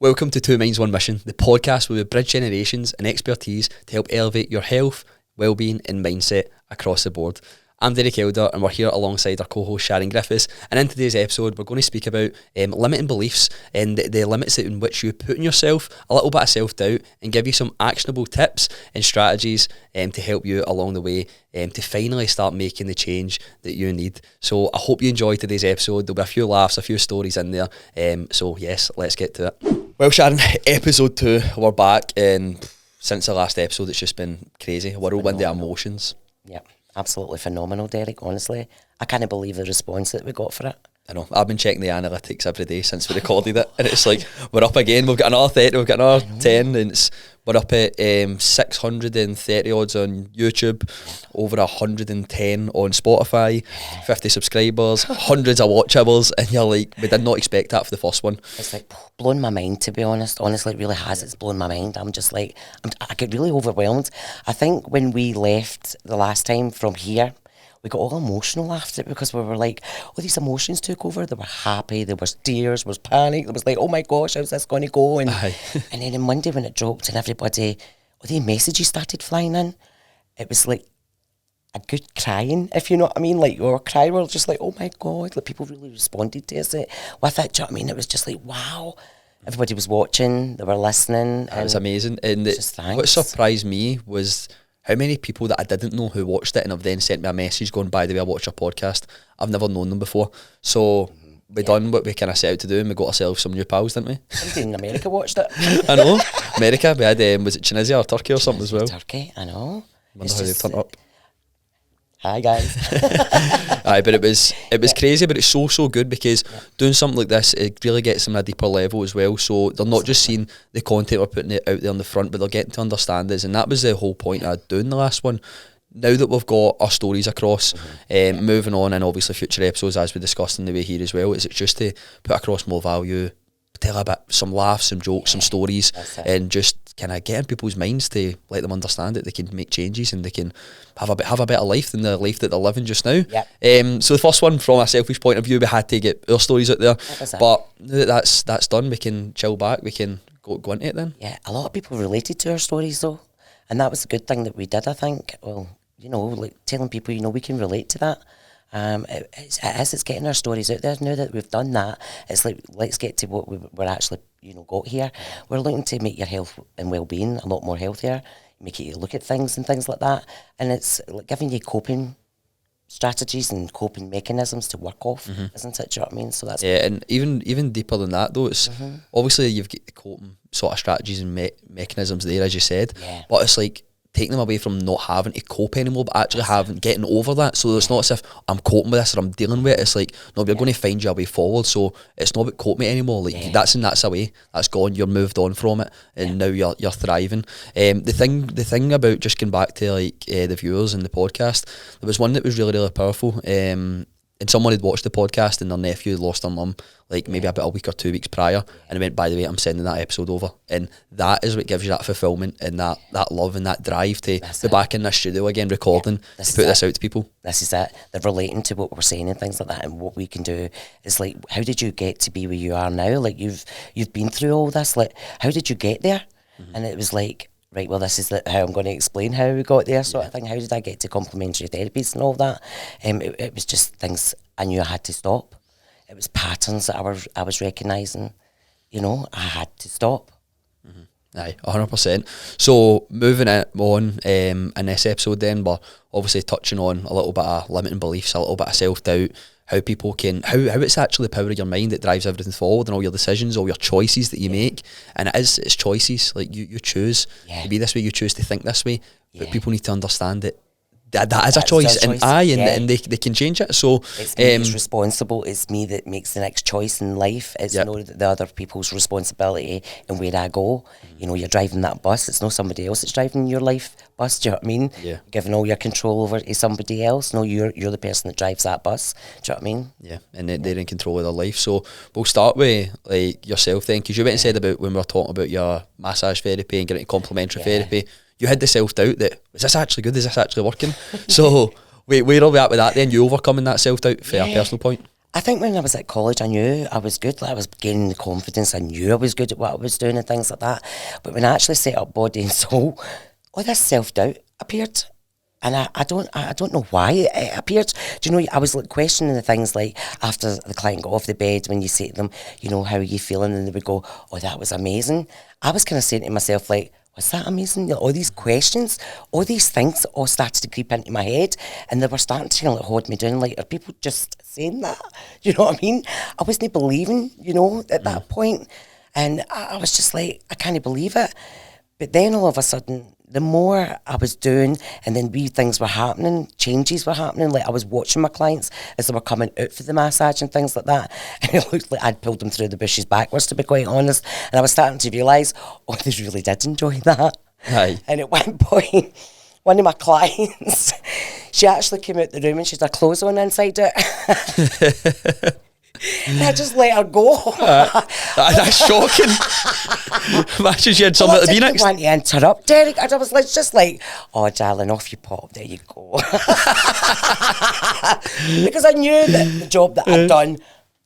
Welcome to Two Minds One Mission, the podcast where we bridge generations and expertise to help elevate your health, well-being and mindset across the board. I'm Derek Elder and we're here alongside our co-host Sharon Griffiths, and in today's episode we're going to speak about limiting beliefs and the limits in which you put on yourself, a little bit of self-doubt, and give you some actionable tips and strategies to help you along the way to finally start making the change that you need. So I hope you enjoyed today's episode. There'll be a few laughs, a few stories in there, so yes, let's get to it. Well Sharon, episode 2, we're back, and since the last episode it's just been crazy, a whirlwind of emotions. Yeah. Absolutely phenomenal, Derek, honestly. I can't believe the response that we got for it. I know. I've been checking the analytics every day since we recorded it, and it's like, we're up again. We've got another 30, we've got another 10, and we're up at 630 odds on YouTube, over 110 on Spotify, 50 subscribers, hundreds of watchables, and you're like, we did not expect that for the first one. It's like blown my mind, to be honest. Honestly, it really has. It's blown my mind. I'm just like, I get really overwhelmed. I think when we left the last time from here, we got all emotional after it because we were like, all these emotions took over. They were happy, there was tears, there was panic, there was like, oh my gosh, how's this going to go? And and then on Monday when it dropped and everybody, all the messages started flying in, it was like a good crying, if you know what I mean. Like, we were crying, we were just like, oh my God, like people really responded to us with it. Do you know what I mean? It was just like, wow. Everybody was watching, they were listening. It was amazing. And what surprised me was how many people that I didn't know who watched it and have then sent me a message going, by the way, I watched your podcast. I've never known them before. So we done what we kind of set out to do, and we got ourselves some new pals, didn't we? Somebody in America watched it. I know. America. We had, was it Tunisia or Turkey or something as well? Turkey, I know. Wonder how they've turned up. Hi guys. Aye, but it was crazy, but it's so good because doing something like this, it really gets them a deeper level as well. So they're not just seeing the content we're putting it out there on the front, but they're getting to understand us, and that was the whole point of doing the last one. Now that we've got our stories across, moving on, and obviously future episodes as we discussed in the way here as well, is it's just to put across more value, tell a bit, some laughs, some jokes, some stories, and just kind of get in people's minds to let them understand that they can make changes and they can have a better life than the life that they're living just now. So the first one, from a selfish point of view, we had to get our stories out there, but now that that's done, we can chill back, we can go into it then. Yeah, a lot of people related to our stories though, and that was a good thing that we did, I think. Well, you know, like telling people, you know, we can relate to that. It's getting our stories out there. Now that we've done that, it's like, let's get to what we're actually, you know, got here. We're looking to make your health and well-being a lot more healthier, make it look at things and things like that, and it's like giving you coping strategies and coping mechanisms to work off, isn't it? Do you know what I mean? So that's and even deeper than that though, it's obviously you've got the coping sort of strategies and mechanisms there, as you said, but it's like taking them away from not having to cope anymore, but actually getting over that. So it's not as if I'm coping with this or I'm dealing with it. It's like, no, we're going to find you a way forward. So it's not about coping anymore. Like that's away. That's gone. You're moved on from it, and now you're thriving. The thing about just going back to like the viewers and the podcast, there was one that was really powerful. And someone had watched the podcast and their nephew had lost their mum like maybe about a week or 2 weeks prior, and they went, by the way, I'm sending that episode over. And that is what gives you that fulfillment and that love and that drive to be back in the studio again recording, to put this out to people. This is it. They're relating to what we're saying and things like that, and what we can do is like, how did you get to be where you are now? Like you've been through all this, like how did you get there? And it was like, right, well, this is how I'm going to explain how we got there, sort of thing. How did I get to complementary therapies and all that? It was just things I knew I had to stop. It was patterns that I was recognising. You know, I had to stop. Aye, 100%. So moving on in this episode then, we're obviously touching on a little bit of limiting beliefs, a little bit of self-doubt, how people can, how it's actually the power of your mind that drives everything forward, and all your decisions, all your choices that you make. And it's choices, like you choose to be this way, you choose to think this way, but people need to understand that that is a choice, and and they can change it. So it's me that's responsible. It's me that makes the next choice in life. It's not the other people's responsibility and where I go. You know, you're driving that bus. It's not somebody else that's driving your life bus. Do you know what I mean? Yeah. Giving all your control over to somebody else. No, you're the person that drives that bus. Do you know what I mean? Yeah, and they're in control of their life. So we'll start with like yourself then, because you went and said about when we were talking about your massage therapy and getting complementary therapy, you had the self-doubt that, is this actually good? Is this actually working? So where are we at with that then? You overcoming that self-doubt for a personal point? I think when I was at college, I knew I was good. Like, I was gaining the confidence. I knew I was good at what I was doing and things like that. But when I actually set up Body and Soul, all this self-doubt appeared. And I don't know why it appeared. Do you know, I was like questioning the things like after the client got off the bed, when you say to them, you know, how are you feeling? And they would go, oh, that was amazing. I was kind of saying to myself, like, was that amazing? You know, all these questions, all these things all started to creep into my head, and they were starting to like hold me down. Like, are people just saying that? You know what I mean? I wasn't believing, you know, at that point. And I was just like, I can't believe it. But then all of a sudden, the more I was doing, and then wee things were happening, changes were happening. Like, I was watching my clients as they were coming out for the massage and things like that, and it looked like I'd pulled them through the bushes backwards, to be quite honest. And I was starting to realise, oh, they really did enjoy that. Aye. And at one point, one of my clients, she actually came out the room and she had her clothes on inside out. And I just let her go. That's shocking. Imagine she had something to be next. I didn't want to interrupt, Derek. And I was like, just like, oh, darling, off you pop. There you go. Because I knew that the job that I'd done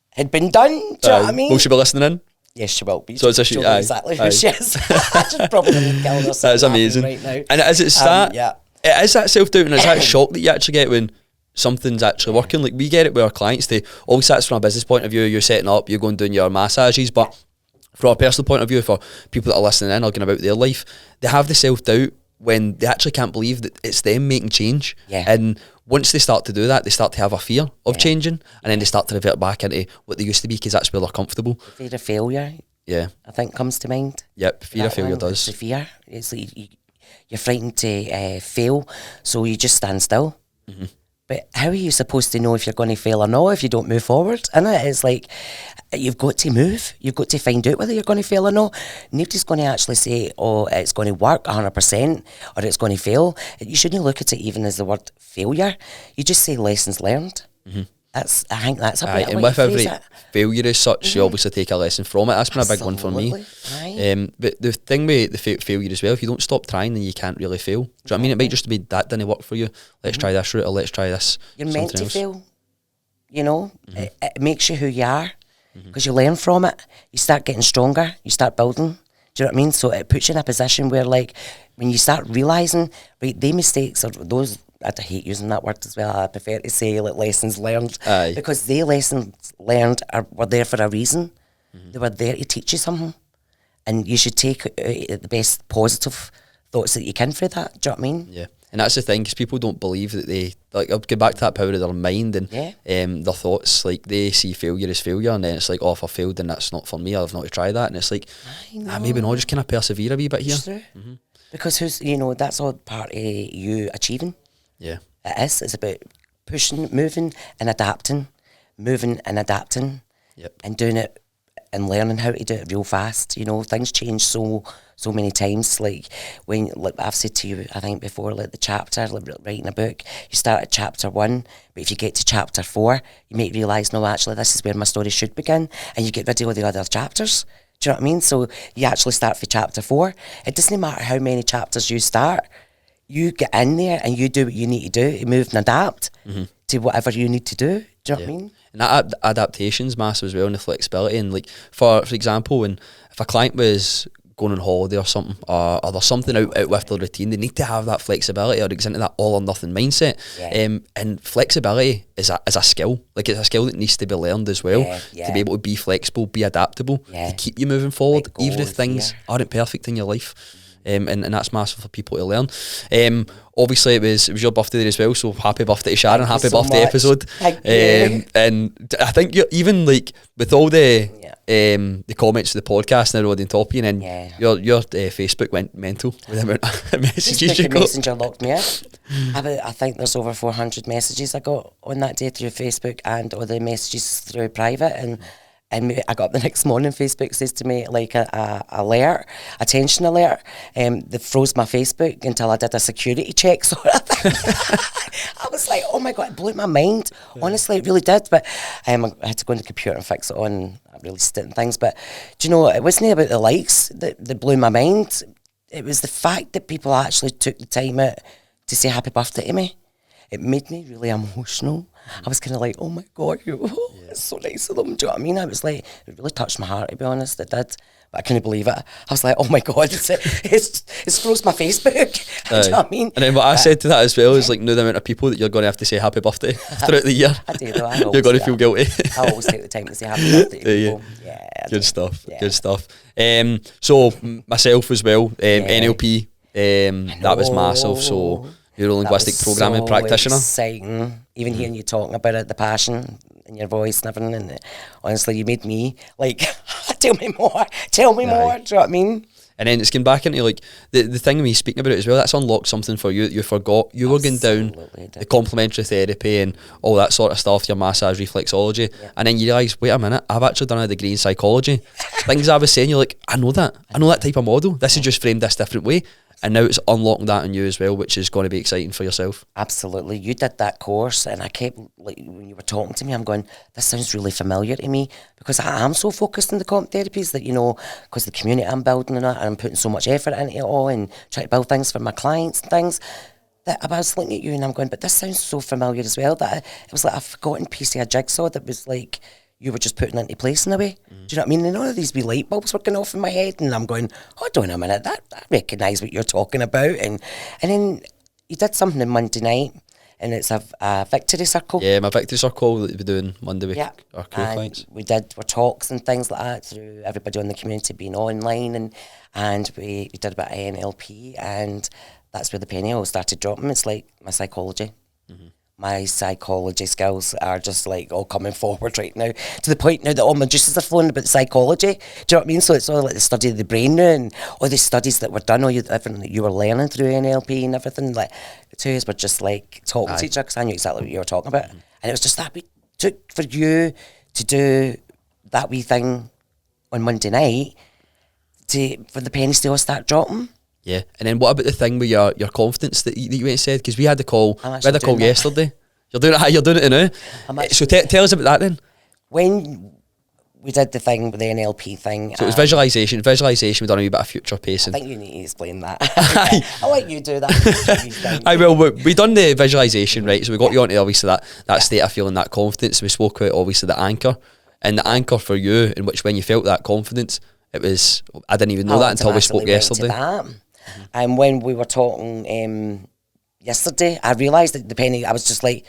had been done. Do you know what I mean? Will she be listening in? Yes, she will be. So it's a She'll know exactly who she is. I just probably killed her. That's amazing. Right now. And is it that? Yeah. It is that self-doubt, and it's that shock that you actually get when something's actually working. Like, we get it with our clients. They obviously, that's from a business point of view. You're setting up, you're going doing your massages, but from a personal point of view, for people that are listening in or going about their life, they have the self-doubt when they actually can't believe that it's them making change. Yeah. And once they start to do that, they start to have a fear of changing, and then they start to revert back into what they used to be, because that's where they're comfortable. Fear of failure, Yeah. I think, comes to mind. Yep, fear of failure It's does. the fear. It's like you're frightened to fail, so you just stand still. Mm-hmm. But how are you supposed to know if you're going to fail or not if you don't move forward? And it's like, you've got to move. You've got to find out whether you're going to fail or not. Nobody's going to actually say, oh, it's going to work 100% or it's going to fail. You shouldn't look at it even as the word failure. You just say lessons learned. Mm-hmm. I think that's a better and way with to phrase every it. failure as such, you obviously take a lesson from it. That's been a big one for me. Aye. But the thing with the failure as well, if you don't stop trying, then you can't really fail. Do you know what I mean? It might just be that didn't work for you. Let's try this route, or let's try this. You're meant to else. fail, you know. It makes you who you are, because you learn from it. You start getting stronger. You start building. Do you know what I mean? So it puts you in a position where, like, when you start realising, right, they mistakes or those, I hate using that word as well. I prefer to say like lessons learned. Aye. Because the lessons learned were there for a reason. They were there to teach you something, and you should take the best positive thoughts that you can through that. Do you know what I mean? Yeah. And that's the thing, because people don't believe that they, like, I'll get back to that power of their mind and their thoughts. Like, they see failure as failure, and then it's like, oh, if I failed, then that's not for me, I've not to try that. And it's like, maybe not, just kind of persevere a wee bit here. It's true. Because that's all part of you achieving. Yeah. It is. It's about pushing, moving and adapting, Yep. and doing it and learning how to do it real fast. You know, things change so many times. Like, when, like I've said to you, I think before, like the chapter, like writing a book, you start at chapter 1, but if you get to chapter 4, you might realise, no, actually, this is where my story should begin, and you get rid of all the other chapters. Do you know what I mean? So you actually start for chapter 4. It doesn't matter how many chapters you start. You get in there and you do what you need to do to move and adapt to whatever you need to do. Do you know what I mean? And that adaptation's massive as well, and the flexibility. And like, for example, if a client was going on holiday or something, or there's something out with their routine, they need to have that flexibility, or it gets into that all or nothing mindset. Yeah. And flexibility is a skill. Like, it's a skill that needs to be learned as well, to be able to be flexible, be adaptable, to keep you moving forward, even if things aren't perfect in your life. And that's massive for people to learn. Obviously, it was your birthday there as well, so happy birthday to Sharon. Thank happy you so birthday much. episode. Thank you. And I think you're even, like, with all the comments of the podcast and everybody on top of you, and then your Facebook went mental with the amount of messages you got. Messenger locked me out. I think there's over 400 messages I got on that day through Facebook, and all the messages through private, and I got up the next morning, Facebook says to me, like, a alert, attention alert. They froze my Facebook until I did a security check. So I was like, oh my God, it blew my mind. Honestly, it really did. But I had to go on the computer and fix it on. I released it and things. But do you know, it wasn't about the likes that blew my mind. It was the fact that people actually took the time out to say happy birthday to me. It made me really emotional. I was kind of like, oh my God, It's so nice of them, do you know what I mean? I was like, it really touched my heart, to be honest, it did. But I couldn't believe it. I was like, oh my God, it's froze my Facebook. Do you know what I mean? And then what I said to that as well is like, know the amount of people that you're going to have to say happy birthday throughout the year. I do, though. You're going to feel guilty. I always take the time to say happy birthday to people. Yeah. Good stuff. Yeah. Good stuff. So myself as well, NLP, that was massive. So neuro-linguistic programming practitioner. Exciting. Even hearing you talking about it, the passion in your voice and everything, and honestly, you made me like, tell me more, do you know what I mean? And then it's going back into like the thing with me speaking about it as well, that's unlocked something for you that you forgot. You were going down the complementary therapy and all that sort of stuff, your massage reflexology, and then you realise, wait a minute, I've actually done a degree in psychology. Things I was saying, you're like, I know that type of model, this is just framed this different way. And now it's unlocking that in you as well, which is going to be exciting for yourself. Absolutely. You did that course, and I kept, like, when you were talking to me, I'm going, this sounds really familiar to me, because I am so focused on the comp therapies that, you know, because the community I'm building and I'm putting so much effort into it all and trying to build things for my clients and things, that I was looking at you and I'm going, but this sounds so familiar as well, that it was like a forgotten piece of a jigsaw that was like, you were just putting into place in a way. Do you know what I mean? And all of these wee light bulbs were going off in my head, and I'm going, hold on a minute, I recognise what you're talking about. And then you did something on Monday night, and it's a victory circle. Yeah, my victory circle that we're doing Monday with our cool clients. We did our talks and things like that through everybody in the community being online, and we did a bit of NLP, and that's where the penny all started dropping. It's like my psychology. My psychology skills are just like all coming forward right now, to the point now that all my juices are flowing about psychology. Do you know what I mean? So it's all like the study of the brain now, and all the studies that were done, all everything that you were learning through NLP and everything. Like the two of us were just like talking to each other, because I knew exactly what you were talking about. And it was just that we took for you to do that wee thing on Monday night for the pennies to all start dropping. Yeah, and then what about the thing with your confidence that you went and said? Because we had the call, yesterday. You're doing it now. So tell us about that then. When we did the thing with the NLP thing, so it was visualisation. Visualisation, we've done a wee bit of future pacing. I think you need to explain that. I'll let you do that. I will. We done the visualisation, right? So we got you onto obviously that state of feeling that confidence. We spoke about obviously the anchor, and the anchor for you, in which when you felt that confidence, it was, I didn't even know that until we spoke yesterday. And when we were talking yesterday, I realised that the penny, I was just like,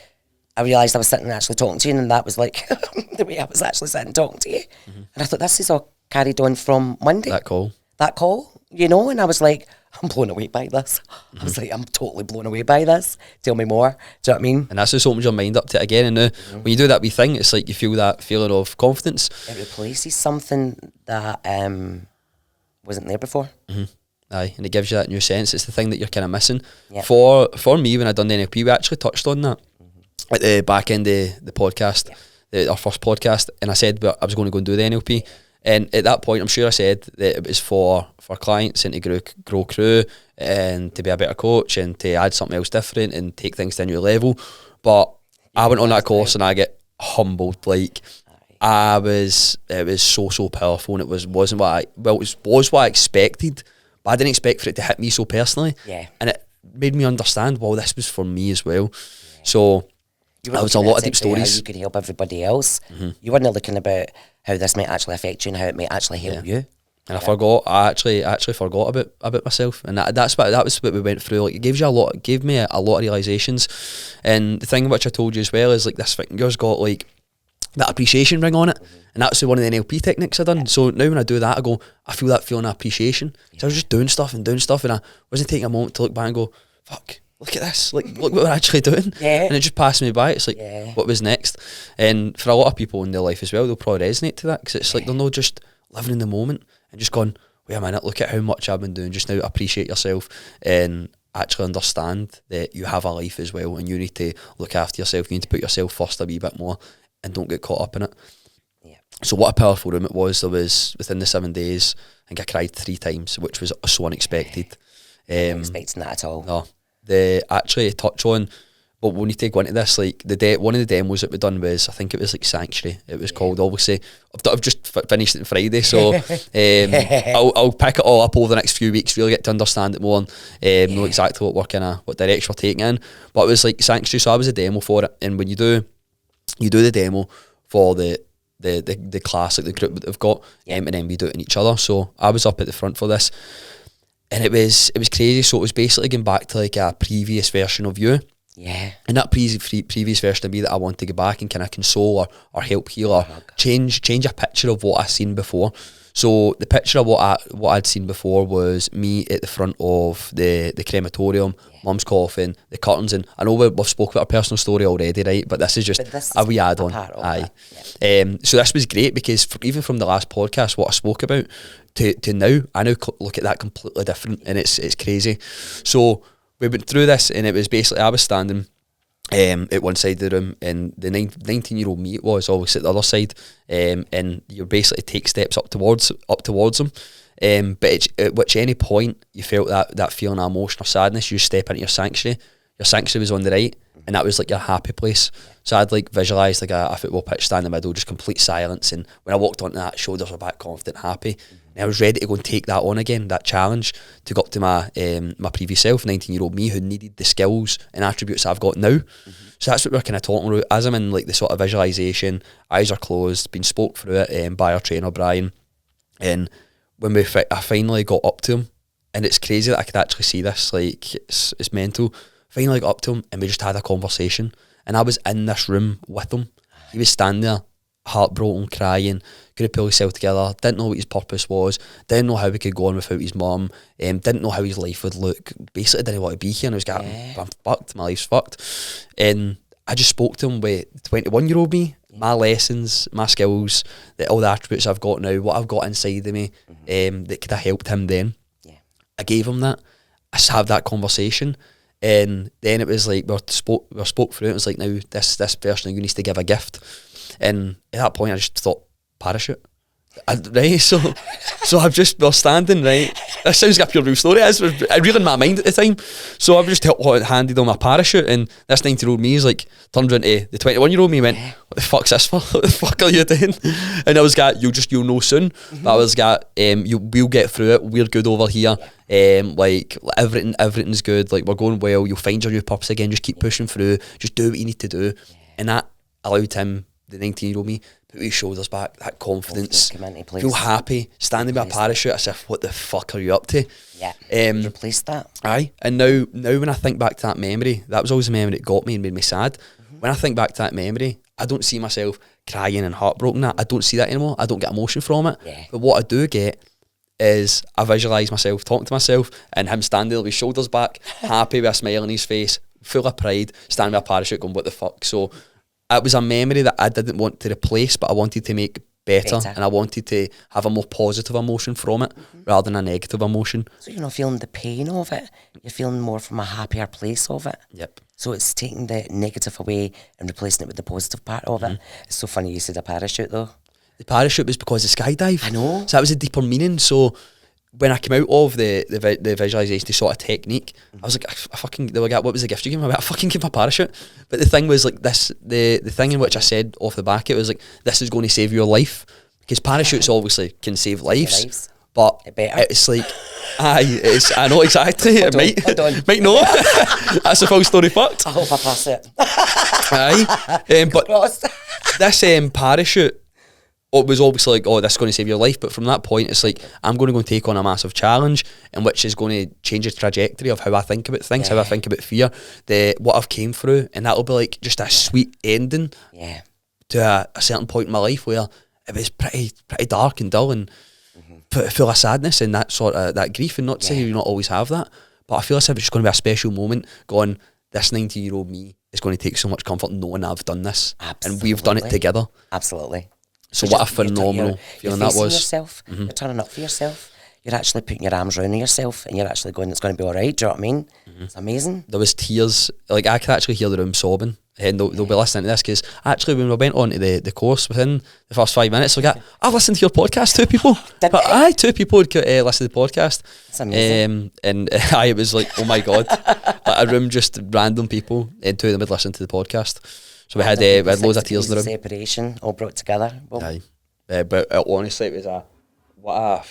I realised I was sitting and actually talking to you, and that was like the way I was actually sitting talking to you. And I thought, this is all carried on from Monday. That call, you know, and I was like, I'm blown away by this. I was like, I'm totally blown away by this. Tell me more. Do you know what I mean? And that's just opens your mind up to it again. And now, when you do that wee thing, it's like you feel that feeling of confidence. It replaces something that wasn't there before. Aye, and it gives you that new sense. It's the thing that you're kind of missing. Yep. For me, when I done the NLP, we actually touched on that at the back end of the podcast, our first podcast, and I said I was going to go and do the NLP. And at that point, I'm sure I said that it was for clients and to grow crew and to be a better coach and to add something else different and take things to a new level. But I went on that course and I get humbled. Like, it was so powerful, and it was what I expected. But I didn't expect for it to hit me so personally. Yeah. And it made me understand, well, this was for me as well. Yeah. So there was a lot of deep stories. How you could help everybody else. You weren't looking about how this might actually affect you and how it might actually help you. And I actually forgot about myself. And that was what we went through. Like, it gave me a lot of realizations. And the thing which I told you as well is like this finger's got like that appreciation ring on it. And that's one of the NLP techniques I done. So now when I do that, I feel that feeling of appreciation. So I was just doing stuff, and I wasn't taking a moment to look back and go, fuck, look at this. Like, look what we're actually doing. Yeah. And it just passed me by. It's like, what was next? And for a lot of people in their life as well, they'll probably resonate to that, because it's like they're not just living in the moment and just going, wait a minute, look at how much I've been doing just now. Appreciate yourself and actually understand that you have a life as well, and you need to look after yourself. You need to put yourself first a wee bit more and don't get caught up in it. So what a powerful room it was. There was, within the 7 days, I think I cried 3 times, which was so unexpected. I wasn't expecting that at all. No. They actually touch on, but we need to go into this, like one of the demos that we done was, I think it was like Sanctuary. It was called, obviously. I've just finished it on Friday, so I'll pick it all up over the next few weeks, really get to understand it more and know exactly what direction we're taking in. But it was like Sanctuary, so I was a demo for it. And when you do the demo, for the class, like the group that they've got, and then we do it in each other. So I was up at the front for this, and it was crazy. So it was basically going back to like a previous version of you. Yeah. And that previous version of me that I want to go back and kind of console or help heal or change a picture of what I've seen before. So the picture of what I'd seen before was me at the front of the crematorium, mum's coffin, the curtains, and I know we've spoken about our personal story already, right? But this is just a wee add-on. So this was great because even from the last podcast, what I spoke about to now, I now look at that completely different, and it's crazy. So we went through this, and it was basically I was standing at one side of the room, and the 19-year-old me it was always at the other side, and you basically take steps up towards them, but at which any point you felt that feeling of emotion or sadness, you step into your sanctuary. Your sanctuary was on the right, and that was like your happy place. So I'd like visualised like a football pitch, stand in the middle, just complete silence, and when I walked onto that, shoulders were back, confident, happy. And I was ready to go and take that on again, that challenge, to go up to my previous self, 19-year-old me, who needed the skills and attributes I've got now. So that's what we're kind of talking about. As I'm in like the sort of visualisation, eyes are closed, being spoke through it by our trainer, Brian. And when I finally got up to him, and it's crazy that I could actually see this, like it's mental. Finally got up to him, and we just had a conversation. And I was in this room with him. He was standing there, heartbroken, crying, couldn't pull himself together, didn't know what his purpose was, didn't know how he could go on without his mum, didn't know how his life would look, basically didn't want to be here, and I was going, I'm fucked, my life's fucked. And I just spoke to him with 21-year-old me, my lessons, my skills, all the attributes I've got now, what I've got inside of me, that could have helped him then. I gave him that. I just had that conversation. And then it was like we spoke through it. It was like, now this person you needs to give a gift, and at that point I just thought parachute. Right, so we're standing, right. This sounds like a pure real story. It was real in my mind at the time. So I just handed on my parachute, and this 19-year-old me is like turned into the 21-year-old me and went, "What the fuck's this for? What the fuck are you doing?" And I was got, you'll know soon. But I was got, we'll get through it. We're good over here. Like everything's good. Like we're going well. You'll find your new purpose again. Just keep pushing through. Just do what you need to do. And that allowed him, the 19-year-old me, put his shoulders back, that confidence, feel happy, standing by a parachute as if, what the fuck are you up to? Replace that. Aye. And now when I think back to that memory, that was always a memory that got me and made me sad. When I think back to that memory, I don't see myself crying and heartbroken. I don't see that anymore. I don't get emotion from it. But what I do get is I visualise myself talking to myself, and him standing there with his shoulders back, happy with a smile on his face, full of pride, standing with a parachute going, what the fuck? So it was a memory that I didn't want to replace, but I wanted to make better. And I wanted to have a more positive emotion from it rather than a negative emotion. So you're not feeling the pain of it, you're feeling more from a happier place of it. Yep. So it's taking the negative away and replacing it with the positive part of it. It's so funny you said a parachute though. The parachute was because of skydive. I know. So that was a deeper meaning. So when I came out of the visualisation, the sort of technique, I was like, they were like, what was the gift you gave me? I fucking gave my parachute. But the thing was like this, the thing in which I said off the back, it was like, this is going to save your life. Because parachutes obviously can save lives. But it's like, I know exactly. It might not. That's the full story fucked. I hope I pass it. But this parachute, it was obviously like, oh, this is going to save your life. But from that point, it's like, I'm going to go and take on a massive challenge, in which is going to change the trajectory of how I think about things, how I think about fear, what I've came through. And that'll be like just a sweet ending to a certain point in my life where it was pretty dark and dull and full of sadness and that sort of that grief. And not to say you not always have that, but I feel as if it's just going to be a special moment going, this 19-year-old me is going to take so much comfort knowing I've done this. Absolutely. And we've done it together. Absolutely. So what a phenomenal feeling that was. Yourself. You're turning up for yourself. You're actually putting your arms around yourself, and you're actually going, it's going to be all right. Do you know what I mean? It's amazing. There was tears. Like, I could actually hear the room sobbing. And they'll be listening to this, because actually when we went on to the course, within the first 5 minutes, we got, I've listened to your podcast, 2 people. But 2 people would listen to the podcast. That's amazing. And it was like, oh my God. Like a room just random people, and 2 of them would listen to the podcast. So we had loads of tears in the room. Separation, all brought together. Aye. But honestly, it was what a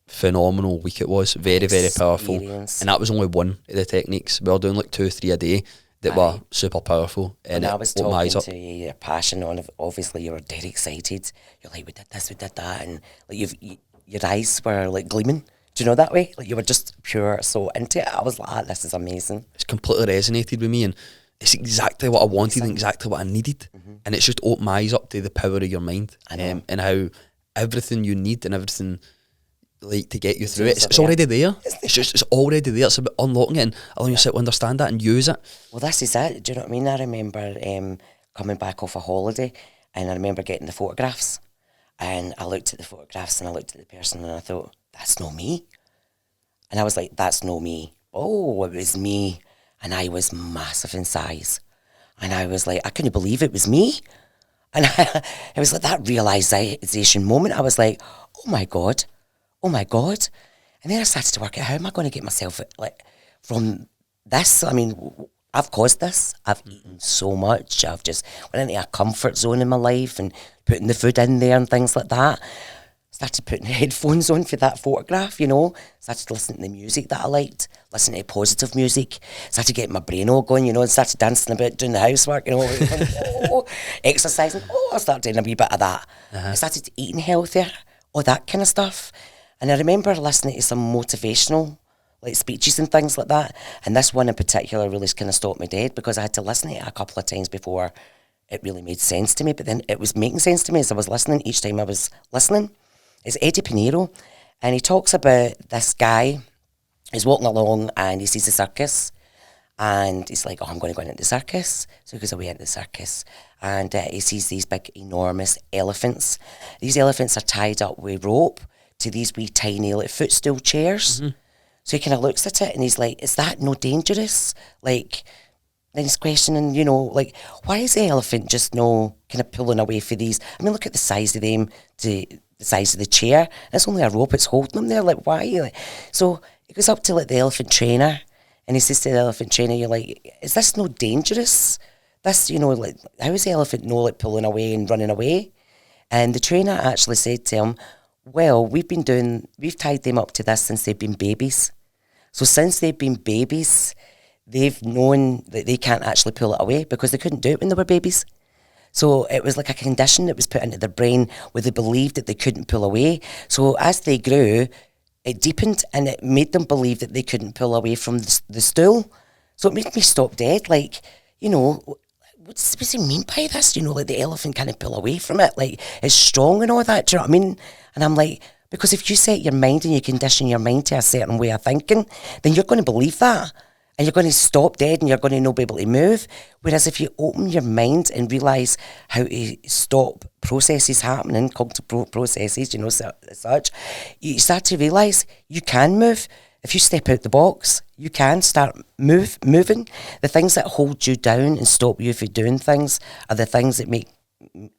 phenomenal week it was. Very, very powerful. And that was only one of the techniques. We were doing like 2 or 3 a day. that were super powerful. And I was opened my eyes talking up. to you, your passion on, obviously you were dead excited. You're like, we did this, we did that, and like your eyes were like gleaming. Do you know that way? Like you were just pure so into it. I was like, ah, this is amazing. It's completely resonated with me, and it's exactly what I wanted and exactly what I needed. And it's just opened my eyes up to the power of your mind, and how everything you need and everything like to get you through it, it's already there. It's already there. It's about unlocking it and allowing yourself to understand that and use it. Well, this is it. Do you know what I mean? I remember coming back off a holiday, and I remember getting the photographs, and I looked at the photographs and I looked at the person and I thought, that's not me. And I was like, that's not me. Oh, it was me. And I was massive in size. And I was like, I couldn't believe it was me. And it was like that realisation moment. I was like, oh my God. And then I started to work out, how am I going to get myself like from this? I mean, I've caused this. I've eaten so much. I've just went into a comfort zone in my life and putting the food in there and things like that. Started putting headphones on for that photograph, you know. Started listening to the music that I liked, listening to positive music. Started getting my brain all going, you know, and started dancing a bit, doing the housework, you know, exercising. I started doing a wee bit of that. I started eating healthier, all that kind of stuff. And I remember listening to some motivational like speeches and things like that. And this one in particular really kind of stopped me dead, because I had to listen to it a couple of times before it really made sense to me. But then it was making sense to me as I was listening. Each time I was listening. It's Eddie Pinero, and he talks about this guy who's walking along and he sees a circus, and he's like, oh, I'm going to go into the circus. So he goes away into the circus, and he sees these big, enormous elephants. These elephants are tied up with rope to these wee tiny like footstool chairs. So he kind of looks at it and he's like, is that no dangerous? Like, then he's questioning, you know, like, why is the elephant just no kind of pulling away for these? I mean, look at the size of them, to the size of the chair. It's only a rope, it's holding them there. Like, why? Like, so he goes up to like the elephant trainer and he says to the elephant trainer, you're like, is this no dangerous? This, you know, like, how is the elephant no like pulling away and running away? And the trainer actually said to him, well, we've tied them up to this since they've been babies. So since they've been babies, they've known that they can't actually pull it away because they couldn't do it when they were babies. So it was like a condition that was put into their brain where they believed that they couldn't pull away. So as they grew, it deepened and it made them believe that they couldn't pull away from the stool. So it made me stop dead. Like, you know, what does he mean by this? You know, like the elephant can't pull away from it. Like, it's strong and all that. Do you know what I mean? And I'm like, because if you set your mind and you condition your mind to a certain way of thinking, then you're going to believe that. And you're going to stop dead and you're going to not be able to move. Whereas if you open your mind and realise how to stop processes happening, cognitive processes, you know, such, you start to realise you can move. If you step out the box, you can start moving. The things that hold you down and stop you from doing things are the things that make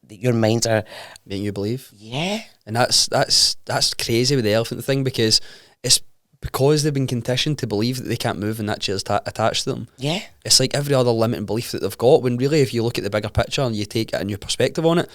your mind are making you believe. Yeah. And that's crazy with the elephant thing, because it's because they've been conditioned to believe that they can't move and that chair's attached to them. Yeah. It's like every other limiting belief that they've got, when really if you look at the bigger picture and you take a new perspective on it,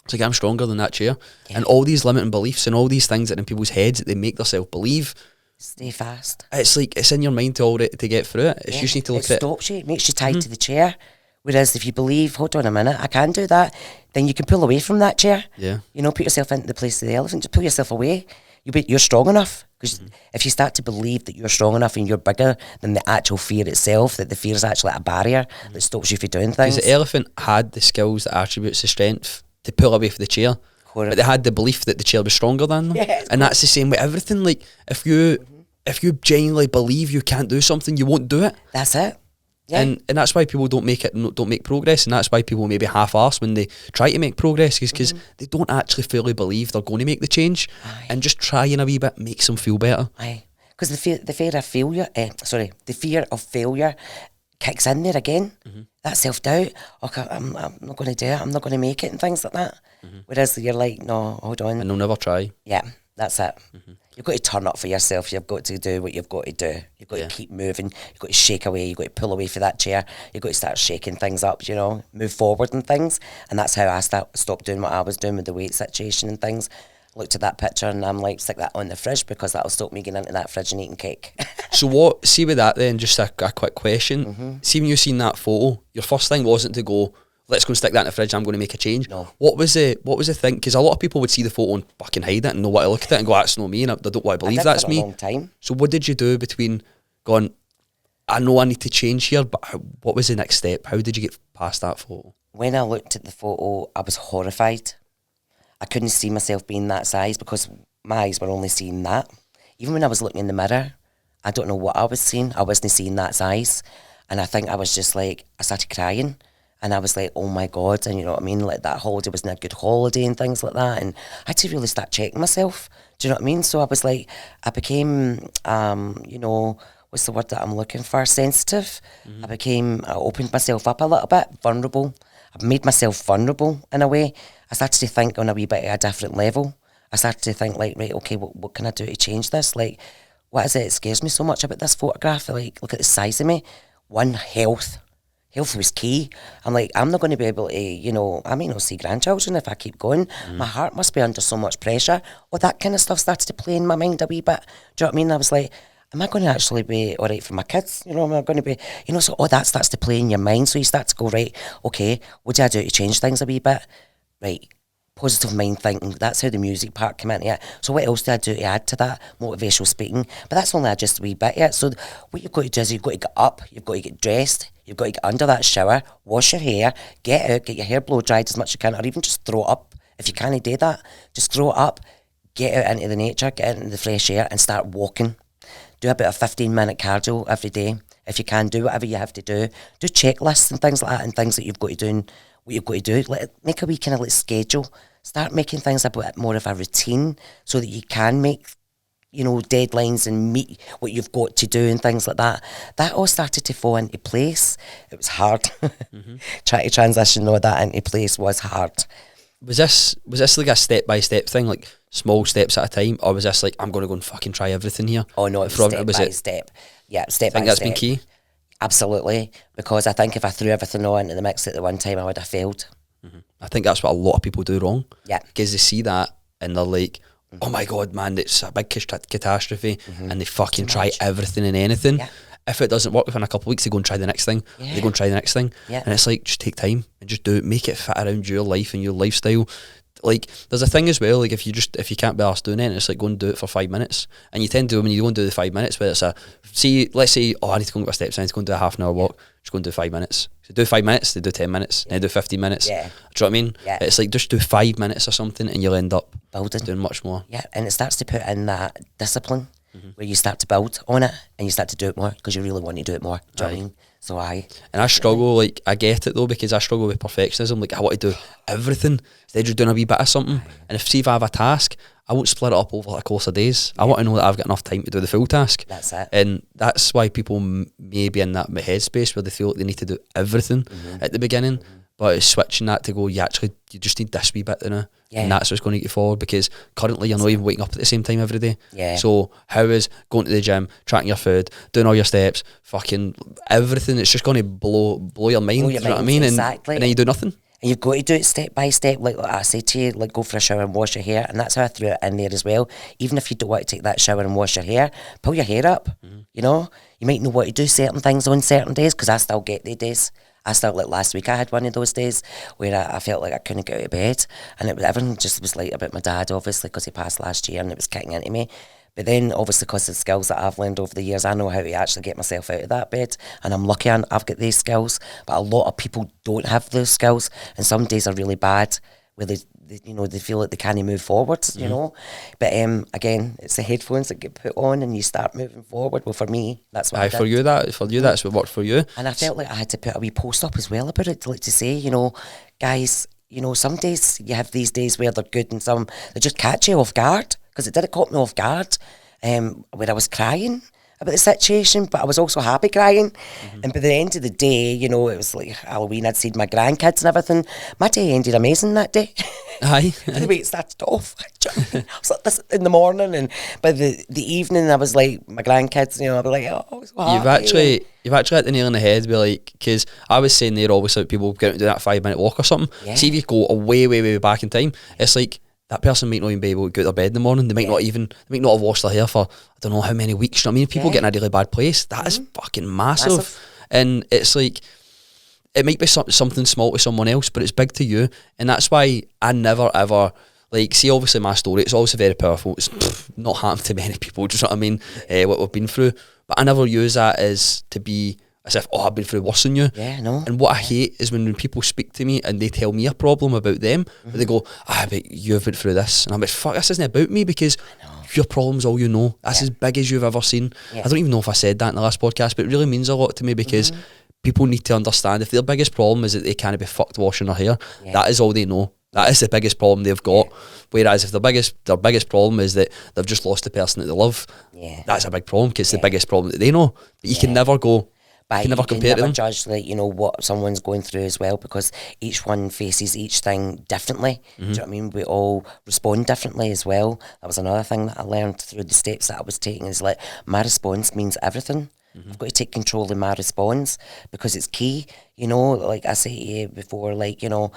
it's like, I'm stronger than that chair. Yeah. And all these limiting beliefs and all these things that are in people's heads that they make themselves believe, stay fast. It's like, it's in your mind to get through it. It's just need to look at it. It stops you, it makes you tied to the chair. Whereas if you believe, hold on a minute, I can do that, then you can pull away from that chair. Yeah. You know, put yourself into the place of the elephant, just pull yourself away. You're strong enough. Because if you start to believe that you're strong enough and you're bigger than the actual fear itself, that the fear is actually a barrier that stops you from doing things. Because the elephant had the skills, the attributes, the strength to pull away from the chair. But they had the belief that the chair was stronger than them. Yeah, and that's the same with everything. Like, if you genuinely believe you can't do something, you won't do it. That's it. Yeah. And that's why people don't make progress, and that's why people maybe half-arse when they try to make progress, because they don't actually fully believe they're going to make the change. Aye. And just trying a wee bit makes them feel better. Aye, because the fear of failure kicks in there again. That self-doubt, okay, I'm not going to do it, I'm not going to make it and things like that. Whereas you're like, no, hold on. And they'll never try. Yeah, that's it. You've got to turn up for yourself. You've got to do what you've got to do. You've got to keep moving. You've got to shake away. You've got to pull away from that chair. You've got to start shaking things up, you know, move forward and things. And that's how I stopped doing what I was doing with the weight situation and things. looked at that picture and I'm like, stick that on the fridge because that'll stop me getting into that fridge and eating cake. So what, see with that then, just a quick question. See when you seen that photo, your first thing wasn't to go, let's go and stick that in the fridge, I'm going to make a change. No. What was the thing? Because a lot of people would see the photo and fucking hide it and know what to look at it and go, that's not me, and I don't want to believe that's me. A long time. So what did you do between going, I know I need to change here, but what was the next step? How did you get past that photo? When I looked at the photo, I was horrified. I couldn't see myself being that size because my eyes were only seeing that. Even when I was looking in the mirror, I don't know what I was seeing. I wasn't seeing that size. And I think I was just like, I started crying. And I was like, oh my God. And you know what I mean? Like that holiday wasn't a good holiday and things like that. And I had to really start checking myself. Do you know what I mean? So I was like, I became, you know, what's the word that I'm looking for? Sensitive. I opened myself up a little bit, vulnerable. I made myself vulnerable in a way. I started to think on a wee bit at a different level. I started to think like, right, okay, what can I do to change this? Like, what is it that scares me so much about this photograph? Like, look at the size of me. One, health. Health was key. I'm like, I'm not going to be able to, you know, I may not see grandchildren if I keep going. My heart must be under so much pressure. All that kind of stuff started to play in my mind a wee bit. Do you know what I mean? I was like, am I going to actually be all right for my kids? You know, am I going to be, you know, so all that starts to play in your mind. So you start to go, right, okay, what do I do to change things a wee bit? Right, positive mind thinking. That's how the music part came into it. So what else do I do to add to that? Motivational speaking. But that's only just a wee bit yet. So what you've got to do is you've got to get up, you've got to get dressed, you've got to get under that shower, wash your hair, get out, get your hair blow dried as much as you can, or even just throw it up. If you can't do that, just throw it up, get out into the nature, get into the fresh air and start walking. Do about a 15-minute cardio every day. If you can, do whatever you have to do. Do checklists and things like that and things that you've got to do and what you've got to do. Make a wee kind of like schedule. Start making things a bit more of a routine so that you can make, you know, deadlines and meet what you've got to do and things like that. That all started to fall into place. It was hard. Trying to transition all that into place was hard. Was this like a step-by-step thing, like small steps at a time, or was this like, I'm going to go and fucking try everything here? Oh no, it was step by step. Yeah, step by step. I think that's been key? Absolutely, because I think if I threw everything all into the mix at the one time, I would have failed. I think that's what a lot of people do wrong. Yeah. Because they see that and they're like, oh my God, man, it's a big catastrophe, and they fucking try everything and anything. Yeah. If it doesn't work within a couple of weeks, they go and try the next thing. Yeah. They go and try the next thing. Yeah. And it's like, just take time and just do it. Make it fit around your life and your lifestyle. Like, there's a thing as well, like if you can't be arsed doing it, it's like go and do it for 5 minutes. And you tend to, when you go and do the 5 minutes, where it's let's say, oh, I need to go and get my steps in, I need to go and do a half an hour walk, just go and do 5 minutes. So do 5 minutes, they do 10 minutes, then do 15 minutes. Yeah. Do you know what I mean? Yeah. It's like, just do 5 minutes or something and you'll end up building, doing much more. Yeah, and it starts to put in that discipline where you start to build on it and you start to do it more because you really want to do it more. Do you know what I mean? So And I struggle, like, I get it though, because I struggle with perfectionism. Like, I want to do everything instead of just doing a wee bit of something. And if I have a task, I won't split it up over the course of days. I want to know that I've got enough time to do the full task. That's it. And that's why people may be in that headspace where they feel like they need to do everything at the beginning. But it's switching that to go, you just need this wee bit now. Yeah. And that's what's going to get you forward, because currently you're not even waking up at the same time every day. Yeah. So how is going to the gym, tracking your food, doing all your steps, fucking everything, it's just going to blow your mind, you know what I mean? Exactly. And then you do nothing. And you've got to do it step by step, like I say to you, like go for a shower and wash your hair. And that's how I threw it in there as well. Even if you don't want to take that shower and wash your hair, pull your hair up, you know? You might know what to do certain things on certain days, because I still get the days. I still, like last week, I had one of those days where I felt like I couldn't get out of bed. And everything just was like about my dad, obviously, because he passed last year and it was kicking into me. But then, obviously, because of the skills that I've learned over the years, I know how to actually get myself out of that bed. And I'm lucky I've got these skills. But a lot of people don't have those skills. And some days are really bad, where they feel like they can't move forwards, you know. But again, it's the headphones that get put on and you start moving forward. Well, for me, that's what I did. For you, that's what worked for you. And I felt like I had to put a wee post up as well about it, like to say, you know, guys, you know, some days you have these days where they're good and some they just catch you off guard, because it did caught me off guard, where I was crying about the situation, but I was also happy crying. And by the end of the day, you know, it was like Halloween, I'd seen my grandkids and everything. My day ended amazing that day. Aye. The way it started off. I was like this in the morning, and by the evening I was like, my grandkids, you know, I'd be like, oh, so happy. You've actually hit the nail on the head, with like, because I was saying there always like people get out and do that 5 minute walk or something. Yeah. See if you go way back in time, it's like, that person might not even be able to get out of bed in the morning. They might not have washed their hair for I don't know how many weeks. You know what I mean? People get in a really bad place. That is fucking massive. And it's like, it might be something small to someone else, but it's big to you. And that's why I never ever, like, see, obviously my story, it's obviously very powerful. It's not happened to many people, do you know what I mean? What we've been through. But I never use that as to be as if, I've been through worse than you. Yeah, no. And what I hate is when people speak to me and they tell me a problem about them, but they go, but you've been through this. And I'm like, fuck, this isn't about me, because your problem's all you know. That's as big as you've ever seen. I don't even know if I said that in the last podcast, but it really means a lot to me, because people need to understand if their biggest problem is that they can't be fucked washing their hair, that is all they know. That is the biggest problem they've got. Whereas if their biggest problem is that they've just lost the person that they love, that's a big problem, because it's the biggest problem that they know. But you can never go, but you can never compare to them. Judge, like, you know, what someone's going through as well, because each one faces each thing differently. Do you know what I mean? We all respond differently as well. That was another thing that I learned through the steps that I was taking, is like, my response means everything. I've got to take control of my response, because it's key. You know, like I said to you before, like, you know,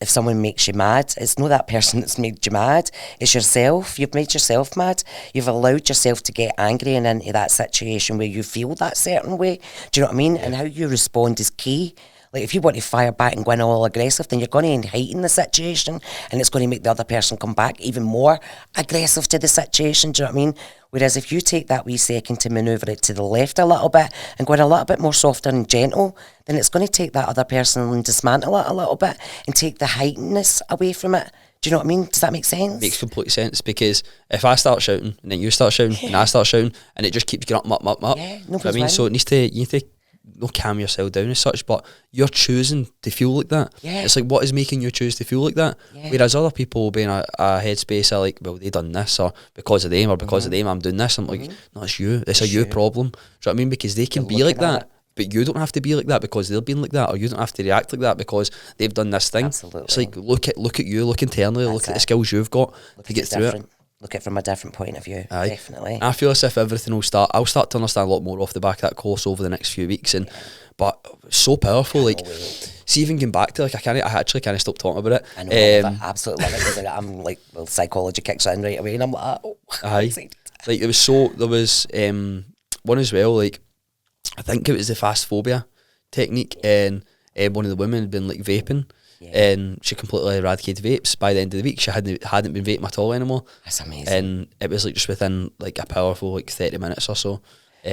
if someone makes you mad, it's not that person that's made you mad, it's yourself. You've made yourself mad. You've allowed yourself to get angry and into that situation where you feel that certain way. Do you know what I mean? And how you respond is key. Like, if you want to fire back and go in all aggressive, then you're going to heighten the situation, and it's going to make the other person come back even more aggressive to the situation. Do you know what I mean? Whereas if you take that wee second to manoeuvre it to the left a little bit and go in a little bit more softer and gentle, then it's going to take that other person and dismantle it a little bit and take the heightenedness away from it. Do you know what I mean? Does that make sense? Makes complete sense, because if I start shouting and then you start shouting and I start shouting, and it just keeps going up. Yeah, no, I mean, so you need to not calm yourself down as such, but you're choosing to feel like that. Yeah. It's like, what is making you choose to feel like that? Yeah. Whereas other people will be in a headspace are like, well, they done this, or because of them, or because of them I'm doing this. I'm like, no, it's you. It's a you problem. Do you know what I mean? Because they can be like that, but you don't have to be like that because they're being like that, or you don't have to react like that because they've done this thing. Absolutely. It's like, look at you, look internally, look at the skills you've got to get through it. Look at it from a different point of view. Definitely. I feel as if everything I'll start to understand a lot more off the back of that course over the next few weeks, and but so powerful. Like, see, even going back to, like, I actually can't stop talking about it. I know, I absolutely love it, because I'm like, well, psychology kicks in right away, and I'm like, I'm excited. Like, there was one as well, like, I think it was the fast phobia technique, and one of the women had been like vaping. And she completely eradicated vapes. By the end of the week, she hadn't been vaping at all anymore. That's amazing. And it was like just within like a powerful like 30 minutes or so. So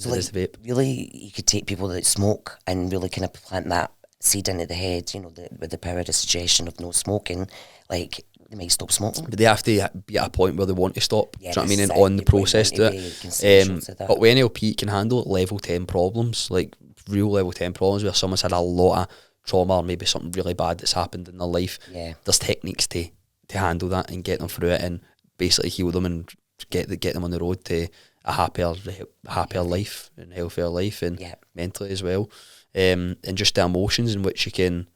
like, vape. Really, you could take people that smoke and really kind of plant that seed into the head, you know, with the power of suggestion of no smoking, like, they might stop smoking. But they have to be at a point where they want to stop, do you know what I mean, and on the process to it. But with NLP, it can handle level 10 problems, like real level 10 problems where someone's had a lot of trauma, or maybe something really bad that's happened in their life. There's techniques to handle that and get them through it, and basically heal them and get them on the road to a happier life and healthier life, and mentally as well, and just the emotions in which you can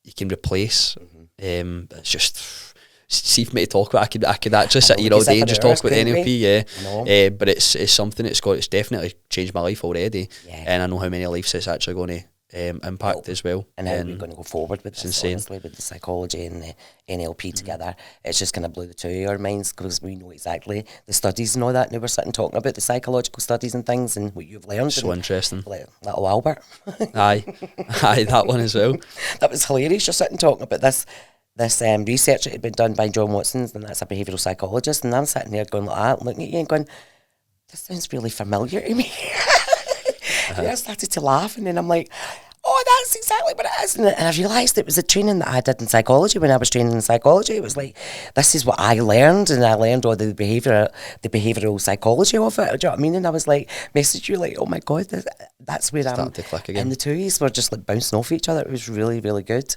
replace. It's just, see, for me to talk about, I could actually sit here all day and just talk about NLP, but it's something it's definitely changed my life already, and I know how many lives it's actually going to impact as well. And how we're going to go forward with this, honestly, with the psychology and the NLP together. It's just kind of blew the two of our minds, because we know exactly the studies and all that, and we were sitting talking about the psychological studies and things and what you've learned. So interesting. Like little Albert. Aye, that one as well. That was hilarious. You're sitting talking about this research that had been done by John Watson, and that's a behavioural psychologist, and I'm sitting there going like that, looking at you and going, this sounds really familiar to me. I started to laugh, and then I'm like, oh, that's exactly what it is. And I realised it was the training that I did in psychology. When I was training in psychology, it was like, this is what I learned, and I learned all the behavioural psychology of it. Do you know what I mean? And I was like, message you like, oh my God, that's where I'm. To click again. And the two of us were just like bouncing off each other. It was really, really good.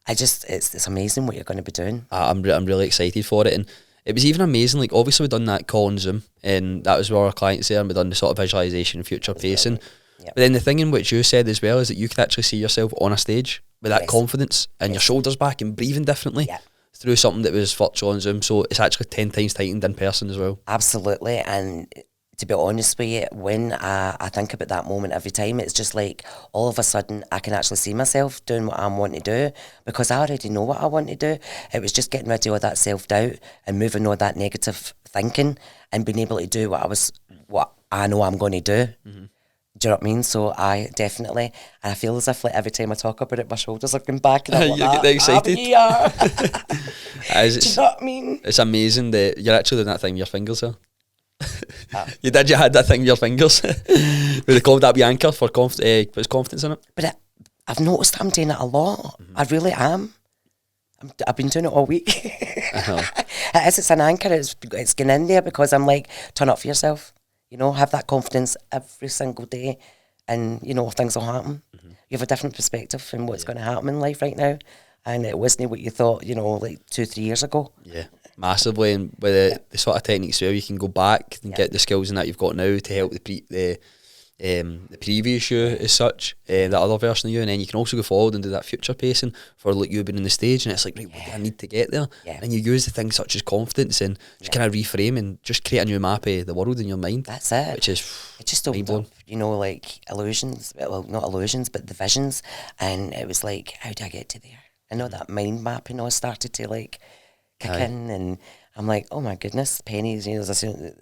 It's amazing what you're going to be doing. I'm really excited for it, and it was even amazing. Like, obviously, we done that call on Zoom, and that was where our clients there, and we done the sort of visualisation and future pacing. But then the thing in which you said as well is that you could actually see yourself on a stage with that confidence and your shoulders back and breathing differently through something that was virtual on Zoom. So it's actually 10 times tightened in person as well. Absolutely, and to be honest with you, when I think about that moment every time, it's just like all of a sudden I can actually see myself doing what I'm wanting to do because I already know what I want to do. It was just getting rid of all that self-doubt and moving all that negative thinking and being able to do what I know I'm going to do. Mm-hmm. Do you know what I mean? So I definitely, and I feel as if like every time I talk about it, my shoulders are going back and I'm like, you get excited. Do you know what I mean? It's amazing that you're actually doing that thing with your fingers here. You had that thing with your fingers. Would they call that anchor for puts confidence in it? But I've noticed I'm doing it a lot. Mm-hmm. I really am. I've been doing it all week. It's an anchor. It's getting in there because I'm like, turn up for yourself. You know, have that confidence every single day, and you know things will happen. Mm-hmm. You have a different perspective in what's going to happen in life right now, and it wasn't what you thought. You know, like 2-3 years ago. Yeah, massively, and with the sort of techniques where you can go back and get the skills and that you've got now to help the previous you as such, that other version of you, and then you can also go forward and do that future pacing for like you being on the stage, and it's like, right, what do I need to get there? And you use the things such as confidence and just kind of reframe and just create a new map of the world in your mind. That's it. Which is it just opened up, you know, like illusions, well, not illusions, but the visions, and it was like, how do I get to there? I know that mind map, you know, started to like kick in, and I'm like, oh my goodness, pennies, you know, the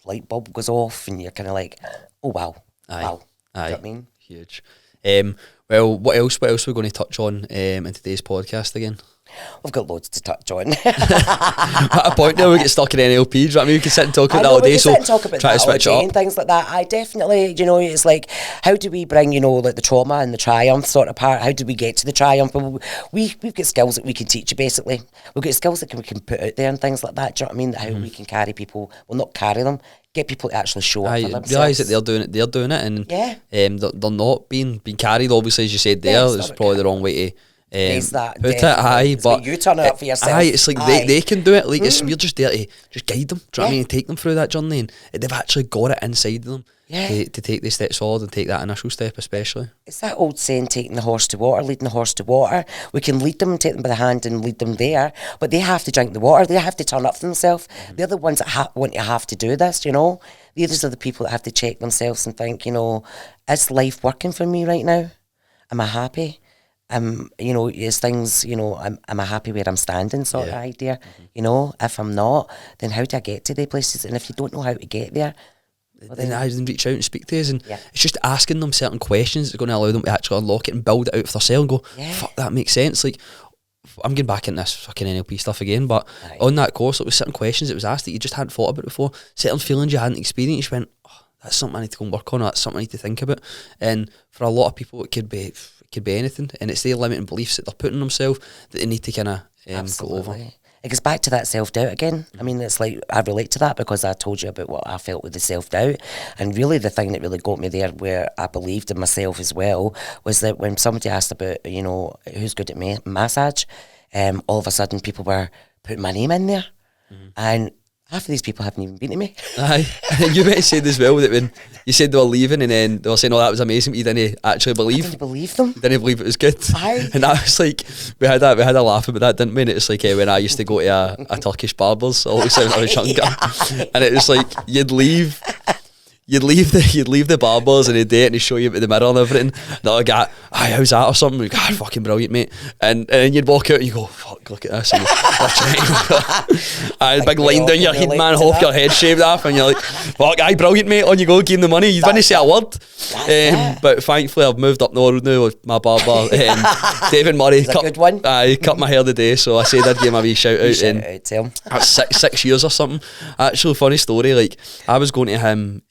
light bulb goes off, and you're kind of like, oh wow. Wow. Do you know what I mean? Huge. Well, what else are we going to touch on in today's podcast again? We've got loads to touch on. At a point now we get stuck in NLP, do you know what I mean? We can sit and talk about that all day, so try to switch it up. And things like that. I definitely, you know, it's like, how do we bring, you know, like the trauma and the triumph sort of part? How do we get to the triumph? We've got skills that we can teach you, basically. We've got skills that we can put out there and things like that, do you know what I mean? How we can carry people, well, not carry them, get people to actually show up for themselves. Realise that they're doing it, and they're not being carried, obviously, as you said there. It's probably the wrong way to that put it. But you turn it up for yourself. It's like they can do it. Like we're just there to just guide them. Do you know what I mean? Take them through that journey, and they've actually got it inside of them to take the steps forward and take that initial step, especially. It's that old saying, taking the horse to water, leading the horse to water. We can lead them, take them by the hand and lead them there, but they have to drink the water. They have to turn up for themselves. They're the ones that want to have to do this, you know. These are the people that have to check themselves and think, you know, is life working for me right now? Am I happy? You know, is things, you know, am I happy where I'm standing sort of idea? You know, if I'm not, then how do I get to the places? And if you don't know how to get there, well, then I reach out and speak to us, and it's just asking them certain questions that's going to allow them to actually unlock it and build it out for themselves and go, fuck, that makes sense. Like, I'm getting back in this fucking NLP stuff again, but on that course, it was certain questions that was asked that you just hadn't thought about before, certain feelings you hadn't experienced. You went, oh, that's something I need to go and work on, or that's something I need to think about. And for a lot of people, it could be anything, and it's their limiting beliefs that they're putting on themselves that they need to kind of go over. It goes back to that self-doubt again. I mean, it's like, I relate to that because I told you about what I felt with the self-doubt, and really the thing that really got me there, where I believed in myself as well, was that when somebody asked about, you know, who's good at massage, all of a sudden people were putting my name in there, and half of these people haven't even been to me. Aye. You might have said as well that when you said they were leaving and then they were saying, oh, that was amazing, but you didn't actually believe. I didn't believe them. You didn't believe it was good. Aye. And that was like, we had a laugh about that, didn't we? And it was like when I used to go to a Turkish barber's all the time when I was younger. And it was like, you'd leave the barbers and he'd date and he'd show you about the mirror and everything. The other guy, aye, how's that or something? You'd go, ah, fucking brilliant, mate. And then you'd walk out and you go, fuck, look at this. And a big line down your head, man, half your head shaved off, and you're like, fuck, aye, brilliant, mate. On you go, give him the money. You didn't say a word. But thankfully, I've moved up north now with my barber, David Murray. Cut my hair today, so I said I'd give him a wee shout out. That's 6 years or something. Actually, funny story, like, I was going to him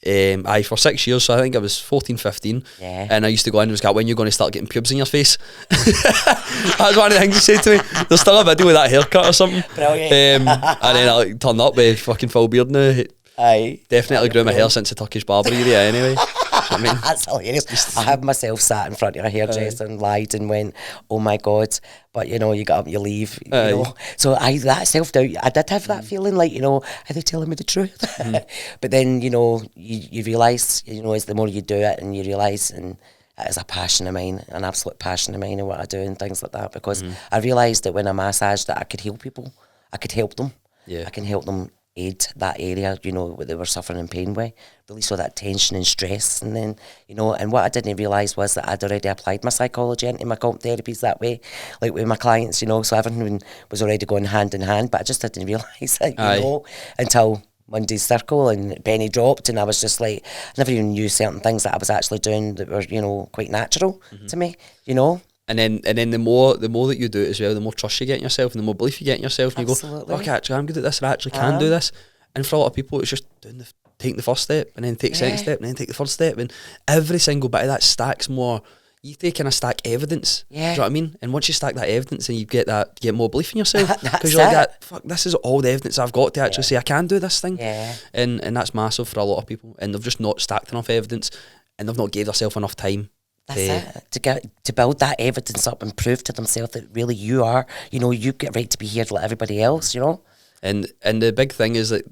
for 6 years, so I think I was 14, 15, and I used to go in and was like, when you're going to start getting pubes in your face? That's one of the things he said to me. There's still a video with that haircut or something. Brilliant. And then I turned up with fucking full beard now. Aye. Definitely grew my hair since the Turkish barber area anyway. I mean, that's hilarious. I had myself sat in front of a hairdresser and lied and went, oh my God. But you know, you get up, you leave, you know. So that self-doubt, I did have that feeling like, you know, are they telling me the truth? But then, you know, you realise, you know, as the more you do it and you realise, and it is a passion of mine, an absolute passion of mine in what I do and things like that, because I realised that when I massaged that I could heal people, I could help them. I can help them aid that area, you know, where they were suffering in pain with. Really saw that tension and stress. And then, you know, and what I didn't realise was that I'd already applied my psychology into my comp therapies that way, like with my clients, you know, so everything was already going hand in hand, but I just didn't realise it, you know, until Monday's Circle and penny dropped, and I was just like, I never even knew certain things that I was actually doing that were, you know, quite natural to me, you know. And then the more that you do it as well, the more trust you get in yourself and the more belief you get in yourself, and Absolutely. you go, okay, actually I'm good at this, I actually can do this. And for a lot of people it's just taking the first step and then take the second step and then take the third step, and every single bit of that stacks more. You take in a stack evidence, do you know what I mean? And once you stack that evidence and you get more belief in yourself, because you're like, fuck, this is all the evidence I've got to actually say I can do this thing. And that's massive for a lot of people, and they've just not stacked enough evidence and they've not gave themselves enough time. That's it. To build that evidence up and prove to themselves that really you are, you know, you get right to be here like everybody else, you know. And the big thing is that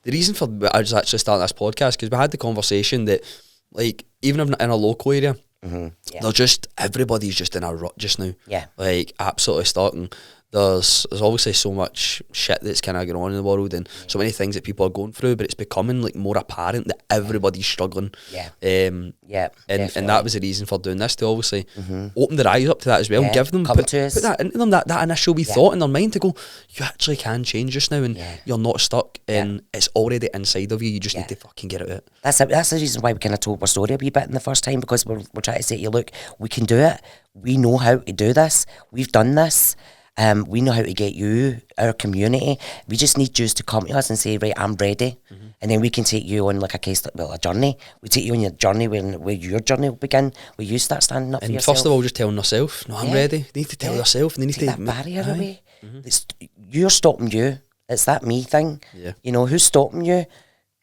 the reason for I was actually starting this podcast, because we had the conversation that, like, even in a local area, they're just, everybody's just in a rut just now. Like, absolutely stalking. There's obviously so much shit that's kind of going on in the world, and so many things that people are going through, but it's becoming like more apparent that everybody's struggling. And that was the reason for doing this, to obviously open their eyes up to that as well, give them, put that into them, that initial wee thought in their mind to go, you actually can change just now, and you're not stuck, and it's already inside of you, you just need to fucking get it out. That's the reason why we kind of told our story a wee bit in the first time, because we're trying to say to you, look, we can do it, we know how to do this, we've done this. We know how to get you, our community. We just need you to come to us and say, right, I'm ready. And then we can take you on like a journey. We take you on your journey where your journey will begin, where you start standing up for yourself. And first of all, just telling yourself, no, I'm ready. You need to tell yourself. And they need take to that barrier away. You're stopping you. It's that me thing. You know, who's stopping you?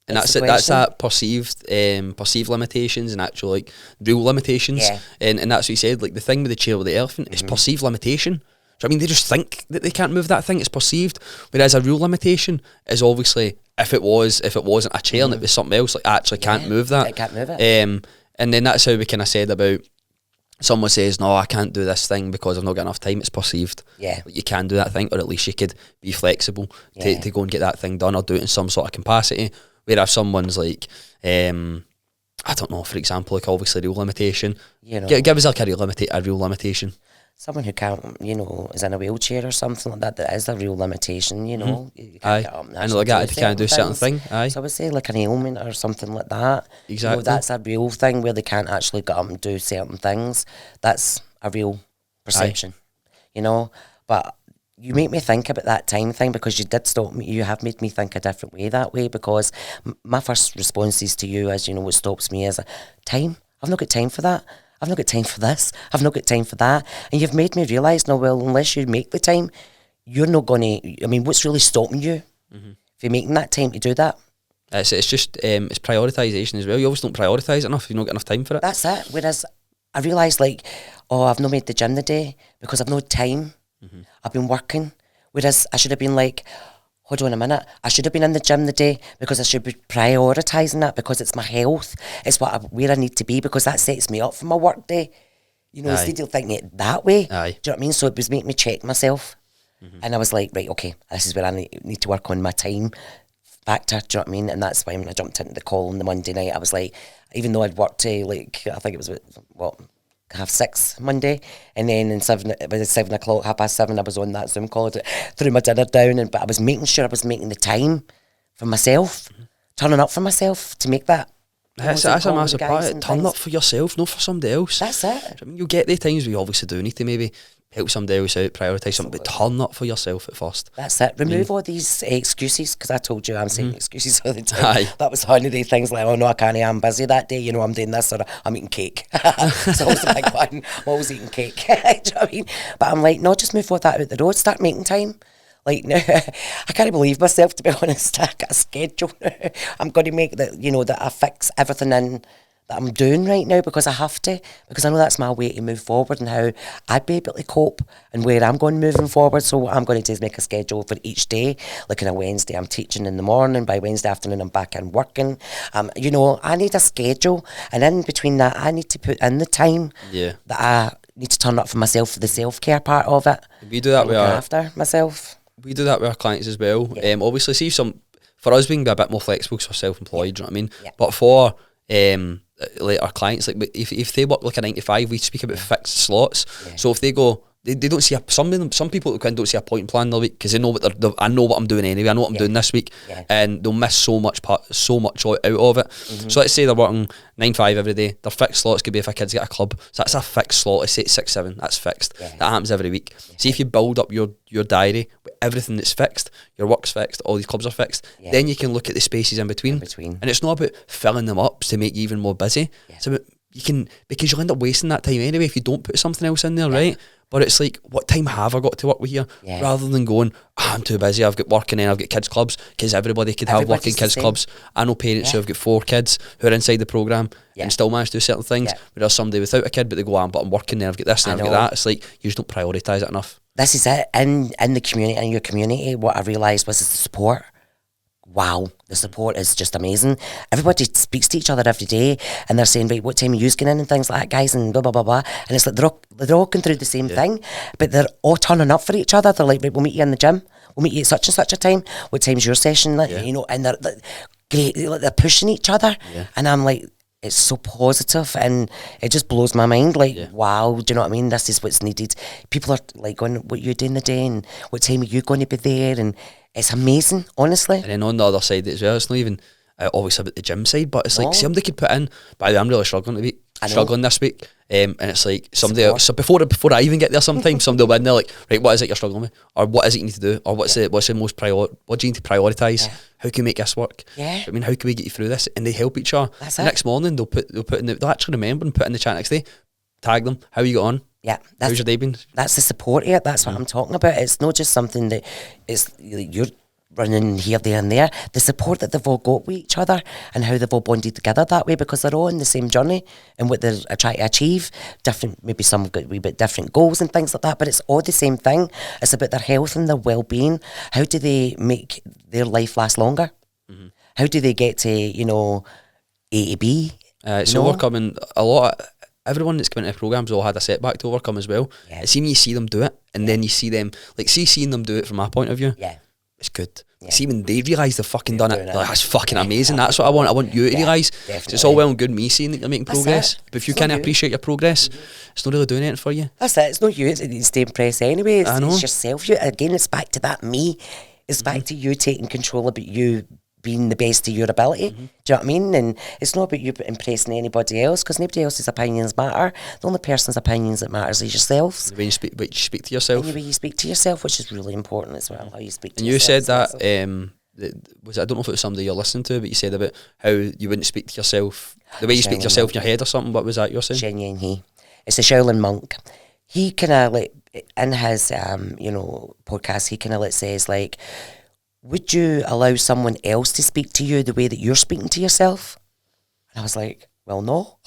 And that's it. That's that perceived limitations and actual like real limitations. And that's what you said. Like the thing with the chair with the elephant is perceived limitation. I mean, they just think that they can't move that thing. It's perceived, whereas a real limitation is obviously if it wasn't a chair and it was something else, like I actually can't move that. I can't move it. And then that's how we kind of said about someone says, no, I can't do this thing because I've not got enough time. It's perceived. Like you can do that thing, or at least you could be flexible to go and get that thing done, or do it in some sort of capacity. Whereas if someone's like, I don't know, for example, like obviously real limitation. You know, give us like a real limitation. Someone who can't, you know, is in a wheelchair or something like that, that is a real limitation, you know. You can't get up and like that, if you can't do certain thing. So I would say like an ailment or something like that. Exactly. You know, that's a real thing where they can't actually get up and do certain things. That's a real perception, you know. But you make me think about that time thing, because you did stop me. You have made me think a different way that way, because my first responses to you is, you know, what stops me is time. I've not got time for that. I've not got time for this. I've not got time for that. And you've made me realise, no, well, unless you make the time, you're not going to, I mean, what's really stopping you if you're making that time to do that? It's just, it's prioritisation as well. You always don't prioritise enough if you don't get enough time for it. That's it. Whereas I realised, like, oh, I've not made the gym today because I've no time. I've been working. Whereas I should have been like, hold on a minute, I should have been in the gym today because I should be prioritising that, because it's my health, it's where I need to be, because that sets me up for my work day. You know, instead of thinking it that way. Do you know what I mean? So it was making me check myself. And I was like, right, okay, this is where I need to work on my time factor, do you know what I mean? And that's why when I jumped into the call on the Monday night, I was like, even though I'd worked like, I think it was, 6:30 Monday, and then by 7:00, 7:30, I was on that Zoom call, threw my dinner down, but I was making sure I was making the time for myself, turning up for myself to make that. That's a massive part. Turn up for yourself, not for somebody else. That's it. I mean, you'll get the times where you obviously do need to maybe help somebody else out, prioritise something, but turn up for yourself at first. That's it. Remove all these excuses, because I told you I'm saying excuses all the time. That was one of the things, like, oh no, I can't, I'm busy that day, you know, I'm doing this, or I'm eating cake. It's always a big one. I'm always eating cake. Do you know what I mean? But I'm like, no, just move all that out the road, start making time. Like, no, I can't believe myself, to be honest. I got a schedule. I'm going to make that, you know, that I fix everything in that I'm doing right now, because I have to, because I know that's my way to move forward and how I'd be able to cope and where I'm going moving forward. So what I'm going to do is make a schedule for each day. Like on a Wednesday, I'm teaching in the morning. By Wednesday afternoon, I'm back in working. You know, I need a schedule, and in between that, I need to put in the time that I need to turn up for myself, for the self-care part of it. We do that with after myself. We do that with our clients as well. Obviously, see for us, we can be a bit more flexible because we're self-employed. Do you know what I mean? Yeah. But for like our clients, like if they work like a 9 to 5, we speak about fixed slots. Yeah. So if they go, they don't see some people at the weekend don't see a point in plan their week because they know I know what I'm doing anyway. I know what I'm doing this week, and they'll miss so much out of it. So let's say they're working 9 to 5 every day. Their fixed slots could be if a kid's got a club, so that's a fixed slot. Let's say it's 6 7. That's fixed. That happens every week. See if you build up your diary with everything that's fixed, your work's fixed, all these clubs are fixed. Then you can look at the spaces in between. And it's not about filling them up to make you even more busy. It's about because you'll end up wasting that time anyway if you don't put something else in there, right? But it's like, what time have I got to work with here? Rather than going, I'm too busy, I've got work and then I've got kids clubs, because everybody could have work in kids clubs. I know parents who have got 4 kids who are inside the programme and still manage to do certain things. But there's somebody without a kid, but they go, but I'm working, then I've got this and I've got that. It's like, you just don't prioritise it enough. This is it. In the community, in your community, what I realised was the support. Wow, the support is just amazing. Everybody speaks to each other every day and they're saying, right, what time are you getting in and things like that, guys, and blah, blah, blah, blah. And it's like they're all going through the same thing, but they're all turning up for each other. They're like, right, we'll meet you in the gym. We'll meet you at such and such a time. What time's your session? Like, you know, and they're great. They're pushing each other. And I'm like, it's so positive and it just blows my mind. Like, wow, do you know what I mean? This is what's needed. People are like going, what you doing the day and what time are you going to be there? And it's amazing, honestly. And then on the other side as well, it's not even always about the gym side, but it's like somebody could put in, by the way, I'm really struggling this week. And it's like somebody else, so before I even get there, sometimes somebody will be in there like, right, what is it you're struggling with, or what is it you need to do, or what's the most what do you need to prioritise? How can we make this work? I mean, how can we get you through this? And they help each other. The next morning they'll actually remember and put in the chat next day, tag them, how you got on? How's your day been? That's the support here. That's what I'm talking about. It's not just something that is you're running here, there and there. The support that they've all got with each other and how they've all bonded together that way, because they're all on the same journey and what they're trying to achieve. Different, maybe some got a wee bit different goals and things like that, but it's all the same thing. It's about their health and their well-being. How do they make their life last longer? How do they get to, A to B? It's overcoming a lot. Everyone that's come into the program's all had a setback to overcome as well. It's even you see them do it, and then you see them, like, seeing them do it from my point of view. It's good. See, when they realise they've fucking done it, like, that's fucking amazing. That's what I want. I want you to realise. It's all well and good me seeing that you're making progress, but if you can't appreciate your progress, it's not really doing anything for you. That's it. It's not you. It's the impress anyway. It's yourself. Again, it's back to that me. It's back to you taking control about you being the best to your ability. Do you know what I mean? And it's not about you impressing anybody else, because nobody else's opinions matter. The only person's opinions that matters is yourself. The way you speak to yourself. And the way you speak to yourself, which is really important as well, how you speak to yourself. And you said that, I don't know if it was somebody you're listening to, but you said about how you wouldn't speak to yourself, the way you speak to yourself in your head or something. What was that you're saying? Shen Yen He. It's a Shaolin monk. He kind of, like, in his, podcast, he kind of says, like, would you allow someone else to speak to you the way that you're speaking to yourself? And I was like, well, no.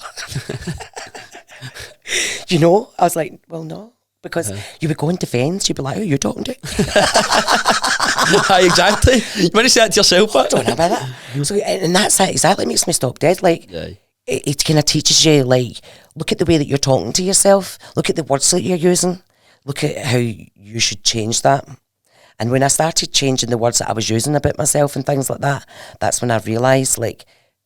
I was like, well, no. Because you would go in defence, you'd be like, who are you talking to? Exactly. You want to say that to yourself? I don't know about that. So, and that's it, exactly, makes me stop dead. Like, it kind of teaches you, like, look at the way that you're talking to yourself. Look at the words that you're using. Look at how you should change that. And when I started changing the words that I was using about myself and things like that, that's when I realised, like,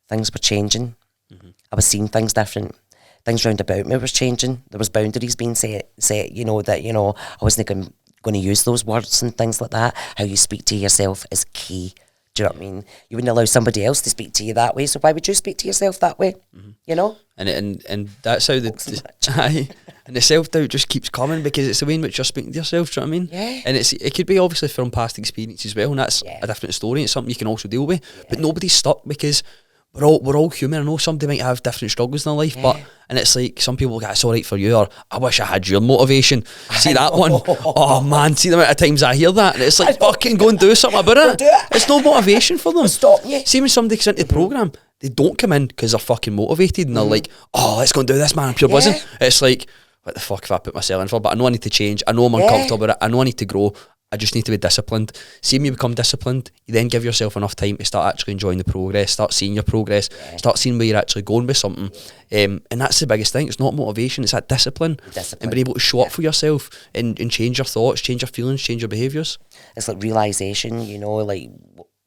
things were changing. I was seeing things different. Things round about me was changing. There was boundaries being set, that, I wasn't going to use those words and things like that. How you speak to yourself is key. Do you know what I mean? You wouldn't allow somebody else to speak to you that way, so why would you speak to yourself that way? And that's how and the self-doubt just keeps coming, because it's the way in which you're speaking to yourself. Do you know what I mean? And it could be obviously from past experience as well, and that's a different story. It's something you can also deal with, but nobody's stuck, because we're all human. I know somebody might have different struggles in their life, and it's like some people go, it's all right for you, or I wish I had your motivation. See that one? Oh man, see the amount of times I hear that, and it's like, fucking go and do something about it. It's no motivation for them. Stop you. See, when somebody comes into the programme, they don't come in because they're fucking motivated and they're like, oh, let's go and do this, man, I'm pure buzzing. It's like, what the fuck have I put myself in for? But I know I need to change. I know I'm uncomfortable with it. I know I need to grow. I just need to be disciplined. See, when you become disciplined, you then give yourself enough time to start actually enjoying the progress, start seeing your progress, start seeing where you're actually going with something. And that's the biggest thing. It's not motivation, it's that discipline. And being able to show up for yourself and change your thoughts, change your feelings, change your behaviours. It's like realisation, like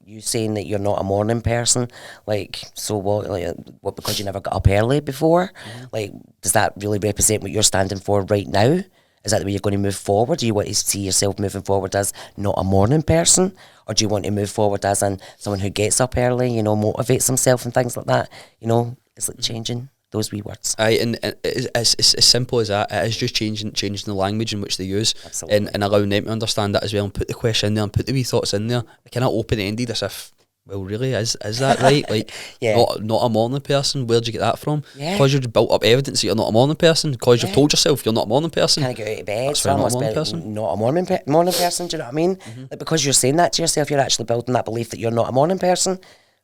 you saying that you're not a morning person, like, so what, like, what, because you never got up early before? Like, does that really represent what you're standing for right now? Is that the way you're going to move forward? Do you want to see yourself moving forward as not a morning person? Or do you want to move forward as someone who gets up early, you know, motivates himself and things like that? You know, it's like changing those wee words. Aye, and it's as simple as that. It is just changing the language in which they use. Absolutely. And allowing them to understand that as well, and put the question in there and put the wee thoughts in there. Kind of open-ended, as if, well, really, is that right? Like, Yeah. not a morning person? Where'd you get that from? Yeah. Because you've built up evidence that you're not a morning person. Because you've told yourself you're not a morning person. Can't get out of bed, That's so why I I'm must not a morning be person. not a morning person, do you know what I mean? Like, because you're saying that to yourself, you're actually building that belief that you're not a morning person.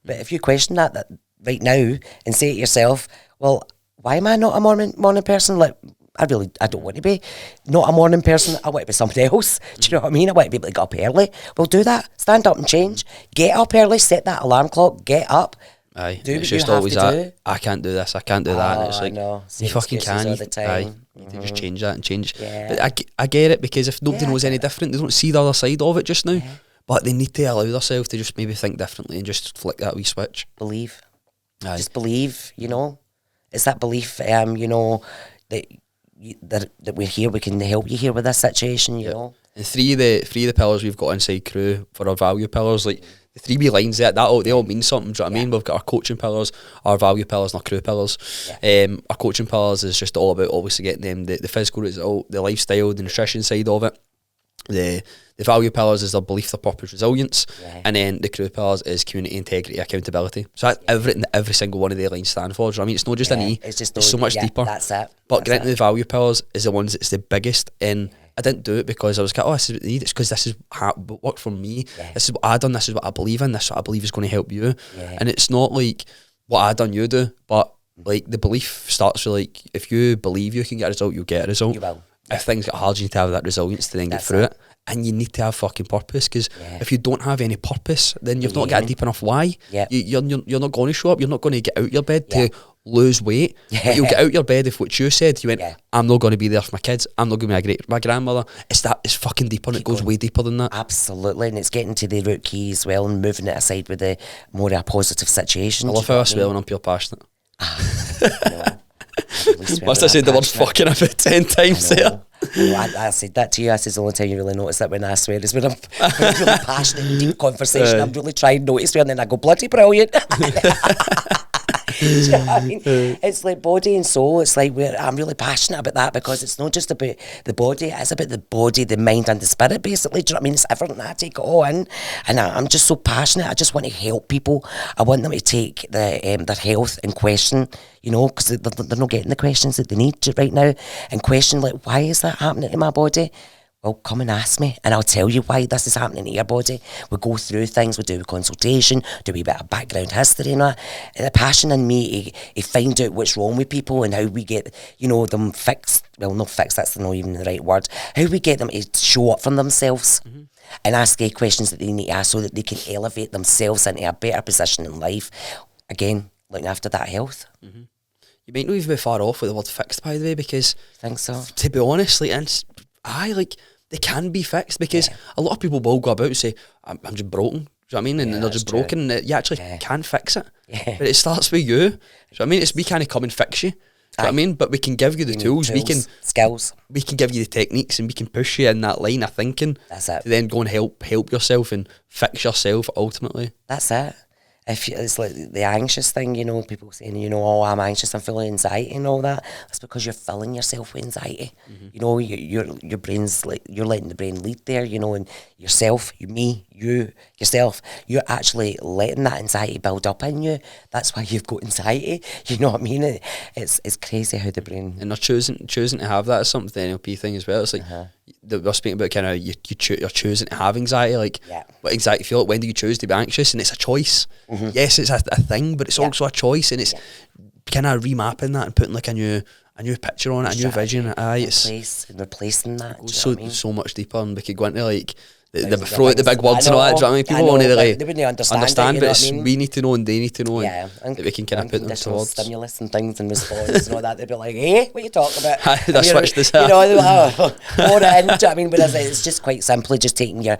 But if you question that right now and say to yourself, well, why am I not a morning person? Like, I don't want to be not a morning person. I want to be somebody else. Do you know what I mean? I want to be able to get up early. Well, do that. Stand up and change. Get up early. Set that alarm clock. Get up. Aye, Do it's what just you have always to that. do. I can't do this. I can't do that. And it's I like, know. you Same fucking excuses can. all the time. Aye, you need to just change that and change. Yeah. But I get it, because if nobody Yeah, I knows any get it. different, they don't see the other side of it just now. But they need to allow themselves to just maybe think differently and just flick that wee switch. Believe. Aye. Just believe, you know. It's that belief, you know, that that we're here, we can help you here with this situation, you know. And three of the pillars we've got inside Crew for our value pillars, like the three wee lines there, they all mean something. Do you know what I mean? We've got our coaching pillars, our value pillars, and our Crew pillars. Our coaching pillars is just all about obviously getting them the physical result, the lifestyle, the nutrition side of it. The value pillars is their belief, their purpose, resilience, and then the Crew pillars is community, integrity, accountability. So that's everything that every single one of the lines stand for. Do you know what I mean? It's not just an E. It's just so much deeper. That's it. But getting to the value pillars is the ones that's the biggest. And I didn't do it because I was like, oh, this is what they need. It's because this is what worked for me. This is what I done. This is what I believe in. This is what I believe is going to help you. And it's not like what I done, you do, but like the belief starts with like, if you believe you can get a result, you'll get a result. You will. If things get hard, you need to have that resilience to then get through it. And you need to have fucking purpose, because if you don't have any purpose, then you've not got a deep enough why. You're not going to show up. You're not going to get out your bed to lose weight. But you'll get out your bed if what you said, you went, I'm not going to be there for my kids. I'm not going to be my grandmother. It's fucking deeper, and it goes way deeper than that. Absolutely, and it's getting to the root key as well and moving it aside with the more a positive situation. I love how I swear when I'm pure passionate. Must have said the word fucking about 10 times there. I said that to you. I said the only time you really notice that when I swear is when I'm having a really passionate and deep conversation. I'm really trying to notice you, and then I go, bloody brilliant. Do you know what I mean? It's like body and soul. It's like I'm really passionate about that, because it's not just about the body, it's about the body, the mind and the spirit, basically. Do you know what I mean? It's everything. I take it all in, and I'm just so passionate. I just want to help people. I want them to take their health in question, you know, because they're not getting the questions that they need right now, and question like, why is that happening to my body? Well, come and ask me, and I'll tell you why this is happening to your body. We go through things, we do a consultation, do a wee bit of background history and that. And the passion in me to find out what's wrong with people and how we get, you know, them fixed. Well, not fixed, that's not even the right word. How we get them to show up for themselves and ask the questions that they need to ask so that they can elevate themselves into a better position in life. Again, looking after that health. You might not even be far off with the word fixed, by the way, because Think so? to be honest, like, they can be fixed, because a lot of people will go about and say, I'm just broken. Do you know what I mean? And they're just broken, and you actually can fix it. But it starts with you. Do you know what I mean? We can't come and fix you. Do you know what I mean? But we can give you the tools. Skills. We can give you the techniques, and we can push you in that line of thinking. That's it. To then go and help yourself and fix yourself ultimately. That's it. It's like the anxious thing, you know, people saying, you know, oh, I'm anxious, I'm full of anxiety and all that. That's because you're filling yourself with anxiety. You know, your brain's like, you're letting the brain lead there, you know, and yourself, yourself, you're actually letting that anxiety build up in you. That's why you've got anxiety. You know what I mean? It's crazy how the brain... And they're choosing to have that as something, the NLP thing as well. It's like, we're speaking about kind of you're choosing to have anxiety, like what anxiety feel like. When do you choose to be anxious? And it's a choice. Yes, it's a thing, but it's also a choice, and it's kind of remapping that and putting like a new picture on it, a new vision. It's replacing that. So much deeper, and we could go into like throw out the big words and all that. Do you know what I mean? People want to like they wouldn't understand it, but it's, we need to know and they need to know, and that we can kind of put them towards stimulus and things and response and all that. They'd be like, "Hey, what are you talking about?" I switched this. You know, they're like, "Oh, more in." Do you know what I mean? But it's just quite simply just taking your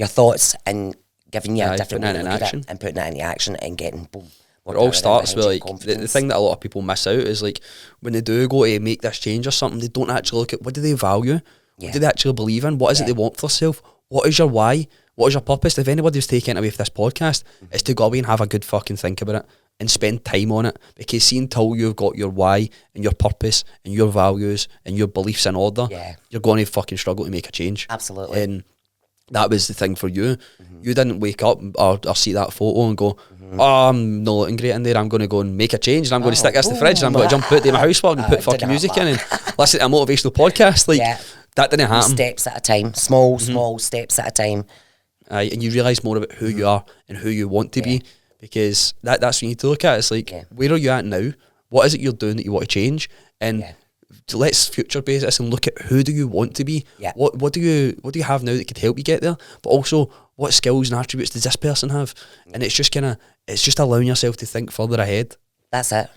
thoughts and giving you a Aye, different putting way it to in look at action. it and putting it into action and getting boom. It all starts with like the thing that a lot of people miss out is like when they do go to make this change or something, they don't actually look at what do they value, what do they actually believe in, what is it they want for themselves, what is your why, what is your purpose. If anybody's taking away from this podcast, it's to go away and have a good fucking think about it and spend time on it, because see, until you've got your why and your purpose and your values and your beliefs in order, you're going to fucking struggle to make a change. Absolutely. And that was the thing for you. You didn't wake up or see that photo and go, oh, I'm not looking great in there, I'm going to go and make a change and I'm going to stick this in the fridge and I'm going to jump out to my housework and put fucking music in and listen to a motivational podcast. Like, that didn't happen. Steps at a time. Small steps at a time. Aye, and you realise more about who you are and who you want to be, because that's what you need to look at. It's like, where are you at now? What is it you're doing that you want to change? And let's future base this and look at who do you want to be. What do you have now that could help you get there? But also, what skills and attributes does this person have? And it's just allowing yourself to think further ahead. That's it.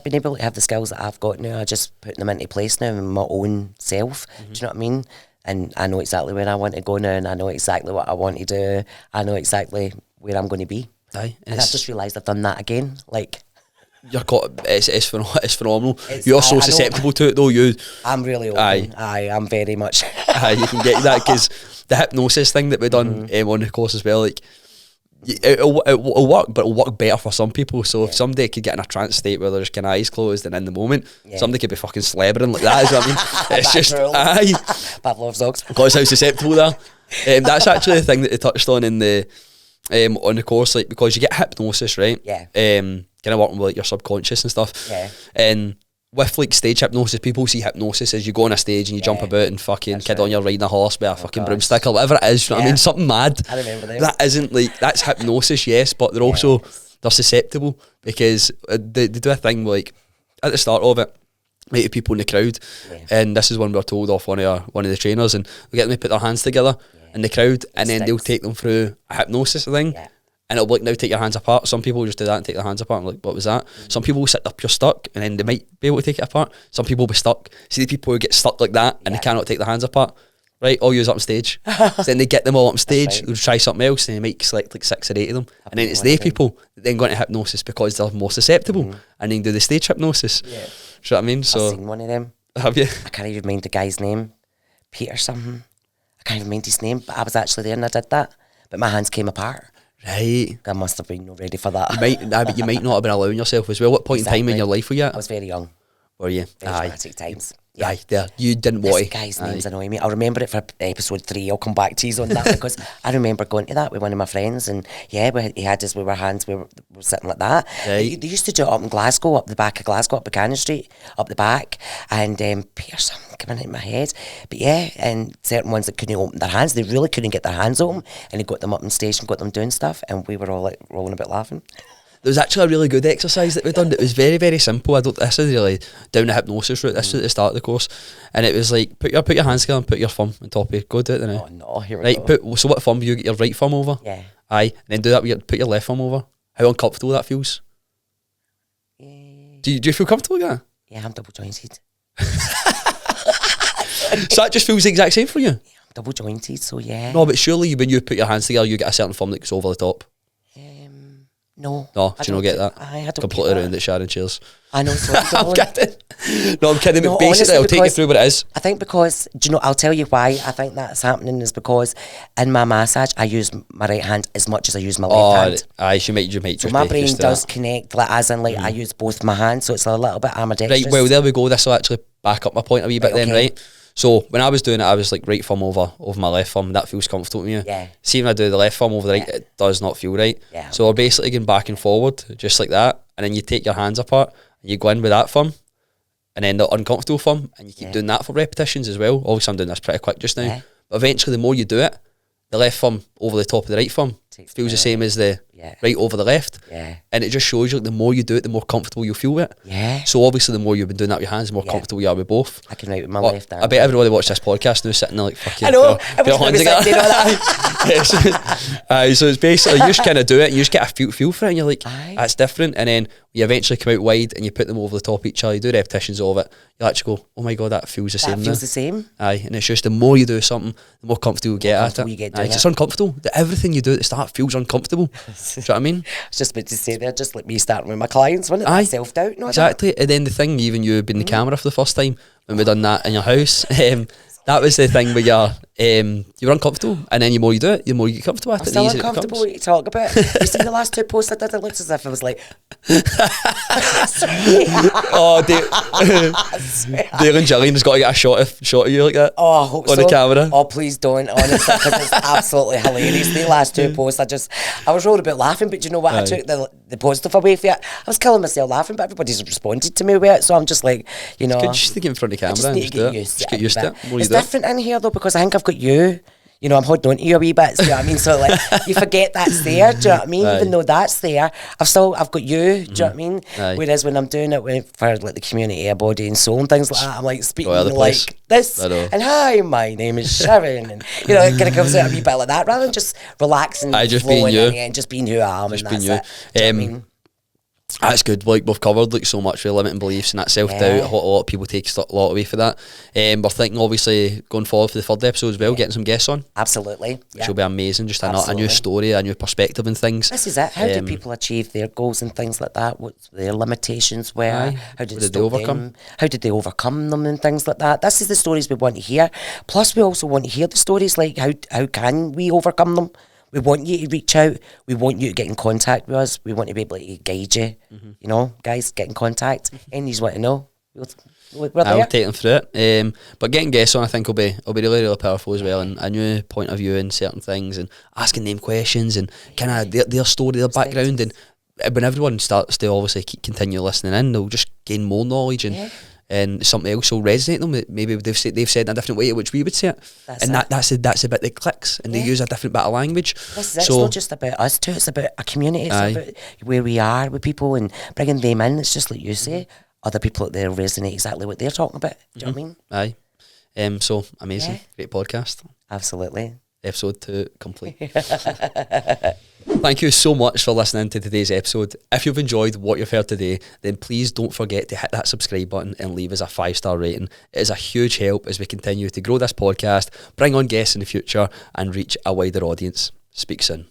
Being able to have the skills that I've got now, I just putting them into place now in my own self. Do you know what I mean? And I know exactly where I want to go now, and I know exactly what I want to do. I know exactly where I'm going to be. Aye, and I've just realised I've done that again. Like, it's phenomenal. You're so susceptible to it though. I'm really open. Aye, I'm very much. Aye, you can get that, because the hypnosis thing that we done on the course as well, like, it'll work, but it'll work better for some people. So if somebody could get in a trance state where they're just kind of eyes closed and in the moment, somebody could be fucking slobbering like that, is what I mean? It's just, Pavlov's dogs. Because how susceptible there. That's actually the thing that they touched on in the on the course, like, because you get hypnosis, right? Kind of working with like your subconscious and stuff. And with like stage hypnosis, people see hypnosis as you go on a stage and you jump about and fucking kid on, you're riding a horse with a fucking broomstick or whatever it is, you know what I mean? Something mad. I remember them. That isn't like, that's hypnosis, yes, but they're also, they're susceptible, because they do a thing like, at the start of it, meet the people in the crowd, and this is when we were told off one of the trainers, and we get them to put their hands together in the crowd, and then they'll take them through a hypnosis thing. And it'll be like, now take your hands apart. Some people just do that and take their hands apart. I'm like, what was that? Some people will sit up, you're stuck, and then they might be able to take it apart. Some people will be stuck. See the people who get stuck like that and they cannot take their hands apart. Right, all use up on stage. So then they get them all up on stage, they'll try something else, and they might select like 6 or 8 of them. And then it's they people that then go into hypnosis because they're more susceptible, and then do the stage hypnosis. Do you know what I mean? So I've seen one of them. Have you? I can't even mind the guy's name. Peter something. I can't even mind his name, but I was actually there and I did that. But my hands came apart. Right. I must have been not ready for that. But you might not have been allowing yourself as well. What point in time in your life were you at? I was very young. Were you? Very dramatic times. Aye, there. You didn't want This guy's name's annoying me. I'll remember it for episode 3. I'll come back to you on that because I remember going to that with one of my friends, and he had us with our hands, we were sitting like that. Right. They used to do it up in Glasgow, up the back of Glasgow, up Buchanan Street, up the back, and Peter something coming into my head. But and certain ones that couldn't open their hands, they really couldn't get their hands open, and he got them up on stage and got them doing stuff, and we were all like rolling about laughing. There was actually a really good exercise that we done. It was very, very simple. This is really down the hypnosis route. This was at the start of the course, and it was like put your hands together and put your thumb on top of it. Go do it then. Oh no, here we go. So what thumb do you get your right thumb over? Yeah. Aye, and then do that. Put your left thumb over. How uncomfortable that feels? Do you feel comfortable with that? Yeah, I'm double jointed. So that just feels the exact same for you? Yeah, I'm double jointed, so yeah. No, but surely when you put your hands together, you get a certain thumb that goes over the top. No. No, do you not get that? I don't completely get around it, Sharon Cheers. I know. So I'm kidding. No, I'm kidding. No, But basically, honestly, I'll take you through what it is. I think because, do you know, I'll tell you why I think that's happening is because in my massage, I use my right hand as much as I use my left hand. Aye, you might So just my be brain used to does that. connect, like as in like I use both my hands, so it's a little bit ambidextrous. Right, well, there we go. This will actually back up my point a wee bit then, right? So when I was doing it, I was like right thumb over my left thumb. That feels comfortable to me. Yeah. See, when I do the left thumb over the right, it does not feel right. Yeah. So we're basically going back and forward, just like that. And then you take your hands apart, and you go in with that thumb, and then the uncomfortable thumb, and you keep doing that for repetitions as well. Obviously, I'm doing this pretty quick just now. Yeah. But eventually, the more you do it, the left thumb over the top of the right thumb feels the same as the right over the left. Yeah. And it just shows you, like, the more you do it, the more comfortable you feel with it. Yeah. So obviously, the more you've been doing that with your hands, the more comfortable you are with both. I can write with my left arm. I bet everybody watch this podcast now sitting there like fucking. I know. So it's basically you just kind of do it, and you just get a feel for it, and you're like, Aye. that's different. And then you eventually come out wide, and you put them over the top of each other. You do repetitions of it. You actually go, oh my god, that feels the same. That feels the same. Aye, and it's just the more you do something, the more comfortable you get at it. You get Aye, doing it's uncomfortable. Everything you do at the start that feels uncomfortable. Do you know what I mean? I was just about to say there, just like me starting with my clients, wasn't it? Aye. Self-doubt, no? Exactly. And then the thing, even you being the camera for the first time when we done that in your house, that was the thing where you were uncomfortable, and then the more you do it, the more you get comfortable at I'm it. still the easier it uncomfortable becomes. what you talk about. You see the last 2 posts I did, it looks as if I was like, Oh, Dale and Gillian's got to get a shot of you like that. oh, I hope on so. the camera. Oh, please don't, honestly, because it's absolutely hilarious. The last 2 posts, I was rolled about laughing, but do you know what? I took the positive away from it. I was killing myself laughing, but everybody's responded to me with it, so I'm just like, you know. Good just to get in front of the I camera just and need to just do get it. used Just to get used to it. The more you It's do it. different in here though, because I think I've got you. You know, I'm holding on to you a wee bit. Do you know what I mean? So like, you forget that's there. Do you know what I mean? Aye. Even though that's there, I've got you. Do you know what I mean? Aye. Whereas when I'm doing it for like the community, air body and soul and things like that, I'm like speaking other place. like this. I know. And hi, my name is Sharon, and you know, it kind of comes out a wee bit like that, rather than just relaxing, Just being flowing you. in and just being who I am, Just and being that's you. it. Do you know what I mean? That's good. Like we've covered like so much for limiting beliefs and that self doubt. Yeah. A lot of people take a lot away for that. We're thinking obviously going forward for the third episode as well, getting some guests on, Absolutely. which Yeah. will be amazing. Just a new Absolutely. story, a new perspective and things. This is it. How do Um, people achieve their goals and things like that? What their limitations were? Aye. How did, What it did they stop overcome? them? How did they overcome them and things like that? This is the stories we want to hear. Plus, we also want to hear the stories like how can we overcome them? We want you to reach out. We want you to get in contact with us. We want to be able to guide you. You know, guys, get in contact. And you want to know. We're I'll there. take them through it. But getting guests on, I think will be really really powerful as well, and a new point of view in certain things, and asking them questions and kind of their story, their background, and when everyone starts to obviously continue listening in, they'll just gain more knowledge and something else will resonate them. That maybe they've said in a different way, which we would say it, That's and it. that's the bit that clicks, and they use a different bit of language. This is it. So It's not just about us too. It's about a community. It's Aye. about where we are with people and bringing them in. It's just like you say. Other people out there resonate exactly what they're talking about. Do you know what I mean? aye, so amazing, Yeah. great podcast. Absolutely. Episode 2 complete. Thank you so much for listening to today's episode. If you've enjoyed what you've heard today, then please don't forget to hit that subscribe button and leave us a 5-star rating. It is a huge help as we continue to grow this podcast, bring on guests in the future, and reach a wider audience. Speak soon.